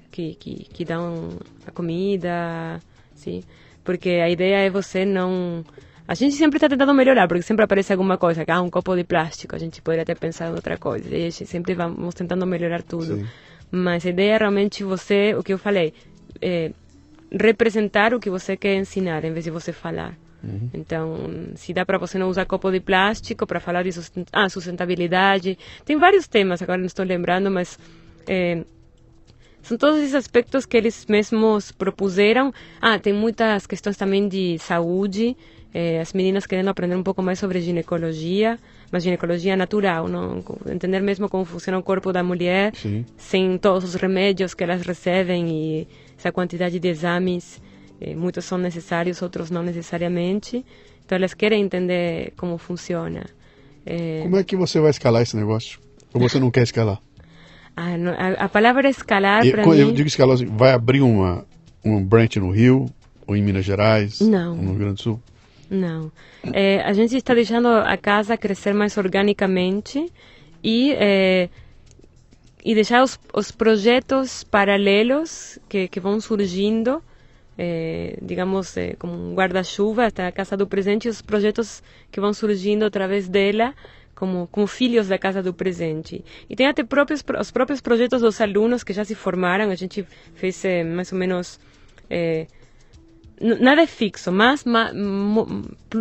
que dão a comida, sim, porque a ideia é você não... A gente sempre está tentando melhorar, porque sempre aparece alguma coisa, um copo de plástico, a gente poderia ter pensado em outra coisa, e a gente sempre vamos tentando melhorar tudo. Sim. Mas a ideia é realmente você, o que eu falei, representar o que você quer ensinar, em vez de você falar. Então, se dá para você não usar copo de plástico, para falar de sustentabilidade. Tem vários temas, agora não estou lembrando, mas são todos esses aspectos que eles mesmos propuseram. Tem muitas questões também de saúde, as meninas querendo aprender um pouco mais sobre ginecologia, mas ginecologia natural, não? Entender mesmo como funciona o corpo da mulher, Sim. sem todos os remédios que elas recebem e essa quantidade de exames. Muitos são necessários, outros não necessariamente. Então, elas querem entender como funciona. Como é que você vai escalar esse negócio? Ou você não quer escalar? A palavra escalar, para mim... Eu digo escalar, vai abrir um branch no Rio, ou em Minas Gerais, não. ou no Rio Grande do Sul? Não. A gente está deixando a casa crescer mais organicamente e deixar os projetos paralelos que vão surgindo, digamos, como um guarda-chuva, está a Casa do Presente, e os projetos que vão surgindo através dela, como filhos da Casa do Presente. E tem até os próprios projetos dos alunos que já se formaram. A gente fez mais ou menos... nada é fixo, mas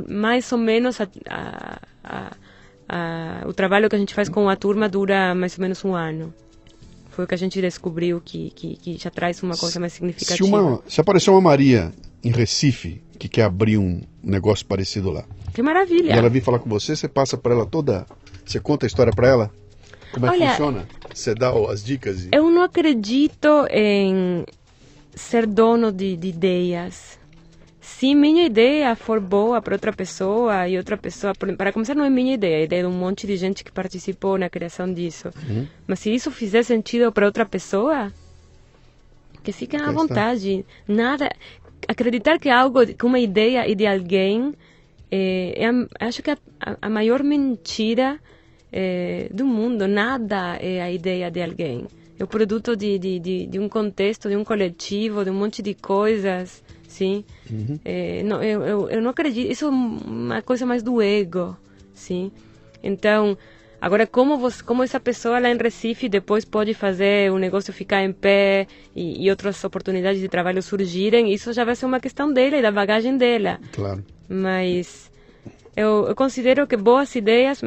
mais ou menos o trabalho que a gente faz com a turma dura mais ou menos um ano. Foi o que a gente descobriu que já traz uma coisa mais significativa. Se aparecer uma Maria em Recife que quer abrir um negócio parecido lá, que maravilha! E ela vir falar com você, você passa para ela você conta a história para ela? Como é que funciona? Você dá as dicas? Eu não acredito em ser dono de ideias. Se minha ideia for boa para outra pessoa e outra pessoa... Para começar, não é minha ideia, é a ideia de um monte de gente que participou na criação disso. Mas se isso fizer sentido para outra pessoa, que fiquem à vontade. Nada... Acreditar que uma ideia é de alguém, acho que a maior mentira do mundo. Nada é a ideia de alguém. É o produto de um contexto, de um coletivo, de um monte de coisas, sim. Eu não acredito. Isso é uma coisa mais do ego, sim. Então, agora como essa pessoa lá em Recife depois pode fazer o negócio ficar em pé e outras oportunidades de trabalho surgirem, isso já vai ser uma questão dela e da bagagem dela. Claro. Mas eu considero que boas ideias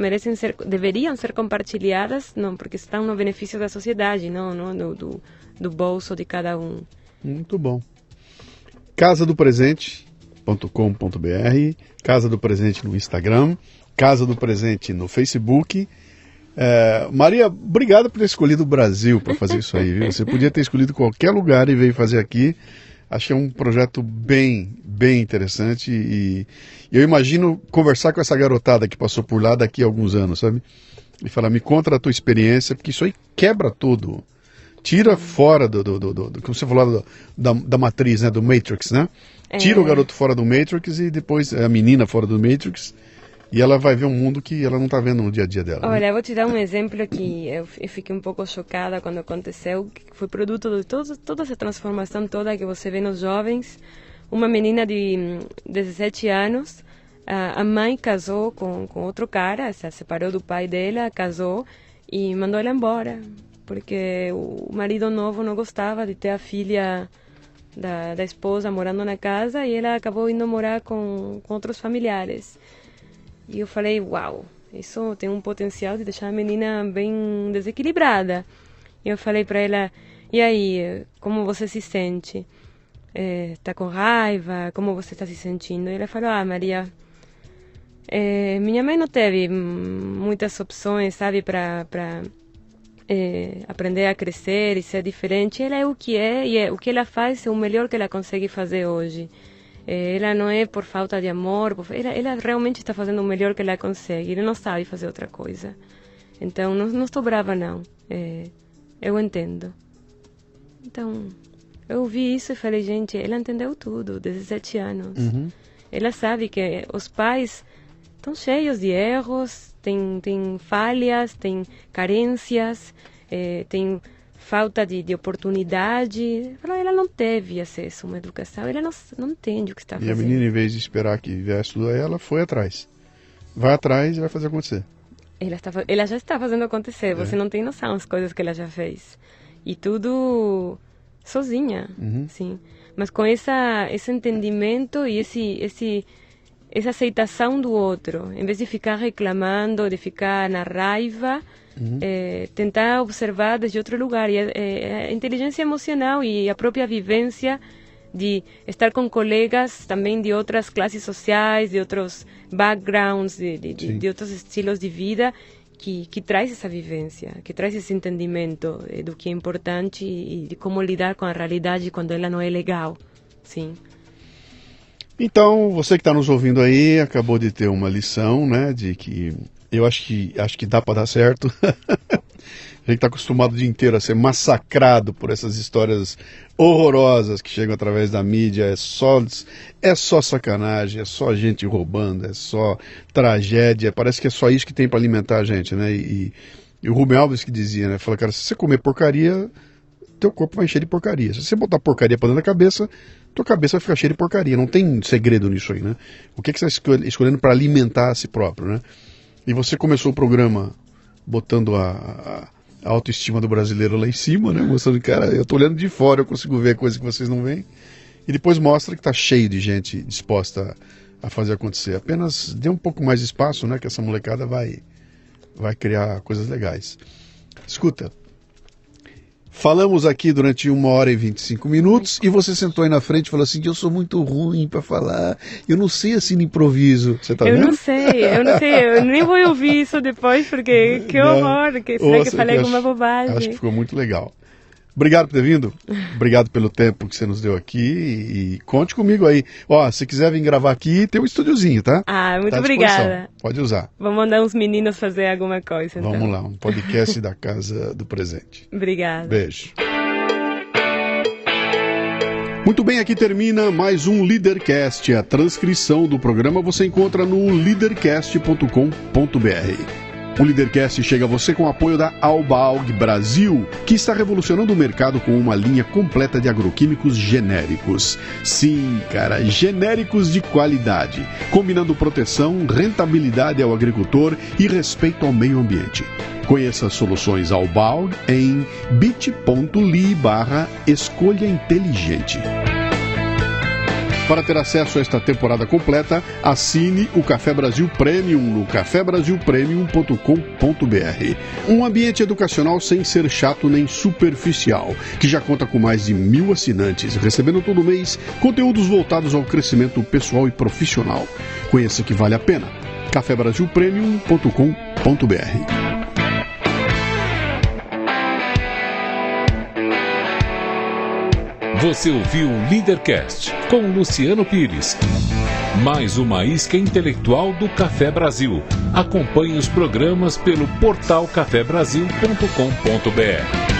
deveriam ser compartilhadas, não porque estão no benefício da sociedade, não do bolso de cada um. Muito bom. casadopresente.com.br, Casa do Presente no Instagram, Casa do Presente no Facebook. Maria, obrigado por ter escolhido o Brasil para fazer isso aí, viu? Você podia ter escolhido qualquer lugar e veio fazer aqui. Achei um projeto bem interessante e eu imagino conversar com essa garotada que passou por lá daqui a alguns anos, sabe? E falar, me conta a tua experiência, porque isso aí quebra tudo. Tira fora como você falou, da matriz, né, do Matrix, né? Tira o garoto fora do Matrix e depois a menina fora do Matrix e ela vai ver um mundo que ela não está vendo no dia a dia dela. Olha, né? eu vou te dar um exemplo que eu fiquei um pouco chocada quando aconteceu, que foi produto de toda essa transformação toda que você vê nos jovens. Uma menina de 17 anos, a mãe casou com outro cara, se separou do pai dela, casou e mandou ela embora, porque o marido novo não gostava de ter a filha da esposa morando na casa e ela acabou indo morar com outros familiares. E eu falei, uau, isso tem um potencial de deixar a menina bem desequilibrada. E eu falei para ela, e aí, como você se sente? Está com raiva? Como você está se sentindo? E ela falou, Maria, minha mãe não teve muitas opções, sabe, para aprender a crescer e ser diferente. Ela é o que é e o que ela faz é o melhor que ela consegue fazer hoje. Ela não é por falta de amor, ela realmente está fazendo o melhor que ela consegue, ela não sabe fazer outra coisa. Então, não estou brava, não. Eu entendo. Então, eu ouvi isso e falei, gente, ela entendeu tudo, 17 anos. Ela sabe que os pais estão cheios de erros, tem falhas, tem carências, tem falta de oportunidade. Ela não teve acesso a uma educação, ela não entende o que está fazendo. E a menina, em vez de esperar que viesse tudo aí, ela foi atrás. Vai atrás e vai fazer acontecer. Ela já está fazendo acontecer, você não tem noção das coisas que ela já fez. E tudo sozinha, sim. Mas com esse entendimento e esse essa aceitação do outro, em vez de ficar reclamando, de ficar na raiva, tentar observar desde outro lugar. E a inteligência emocional e a própria vivência de estar com colegas também de outras classes sociais, de outros backgrounds, de outros estilos de vida, que traz essa vivência, que traz esse entendimento do que é importante e de como lidar com a realidade quando ela não é legal. Sim. Então, você que está nos ouvindo aí, acabou de ter uma lição, né, de que eu acho que dá para dar certo. A gente está acostumado o dia inteiro a ser massacrado por essas histórias horrorosas que chegam através da mídia. É só sacanagem, é só gente roubando, é só tragédia. Parece que é só isso que tem para alimentar a gente, né? E o Rubem Alves que dizia, né? Fala, cara, se você comer porcaria, teu corpo vai encher de porcaria. Se você botar porcaria para dentro da cabeça, tua cabeça vai ficar cheia de porcaria. Não tem segredo nisso aí, né? O que você está escolhendo para alimentar a si próprio, né? E você começou o programa botando a autoestima do brasileiro lá em cima, né? Mostrando, cara, eu tô olhando de fora, eu consigo ver coisas que vocês não veem. E depois mostra que tá cheio de gente disposta a fazer acontecer. Apenas dê um pouco mais de espaço, né? Que essa molecada vai criar coisas legais. Escuta, falamos aqui durante 1h25 e você sentou aí na frente e falou assim que eu sou muito ruim para falar, eu não sei assim no improviso. Você tá vendo? Eu não sei, eu nem vou ouvir isso depois porque que horror, será que falei alguma bobagem? Acho que ficou muito legal. Obrigado por ter vindo, obrigado pelo tempo que você nos deu aqui e conte comigo aí. Ó, se quiser vir gravar aqui, tem um estúdiozinho, tá? Ah, muito obrigada. Pode usar. Vou mandar uns meninos fazer alguma coisa, então. Vamos lá, um podcast da Casa do Presente. Obrigada. Beijo. Muito bem, aqui termina mais um Leadercast. A transcrição do programa você encontra no leadercast.com.br. O Leadercast chega a você com o apoio da Albaug Brasil, que está revolucionando o mercado com uma linha completa de agroquímicos genéricos. Sim, cara, genéricos de qualidade, combinando proteção, rentabilidade ao agricultor e respeito ao meio ambiente. Conheça as soluções Albaug em bit.ly/escolha inteligente. Para ter acesso a esta temporada completa, assine o Café Brasil Premium no cafebrasilpremium.com.br. Um ambiente educacional sem ser chato nem superficial, que já conta com mais de 1.000 assinantes, recebendo todo mês conteúdos voltados ao crescimento pessoal e profissional. Conheça que vale a pena. cafebrasilpremium.com.br. Você ouviu o Leadercast com Luciano Pires. Mais uma isca intelectual do Café Brasil. Acompanhe os programas pelo portal cafebrasil.com.br.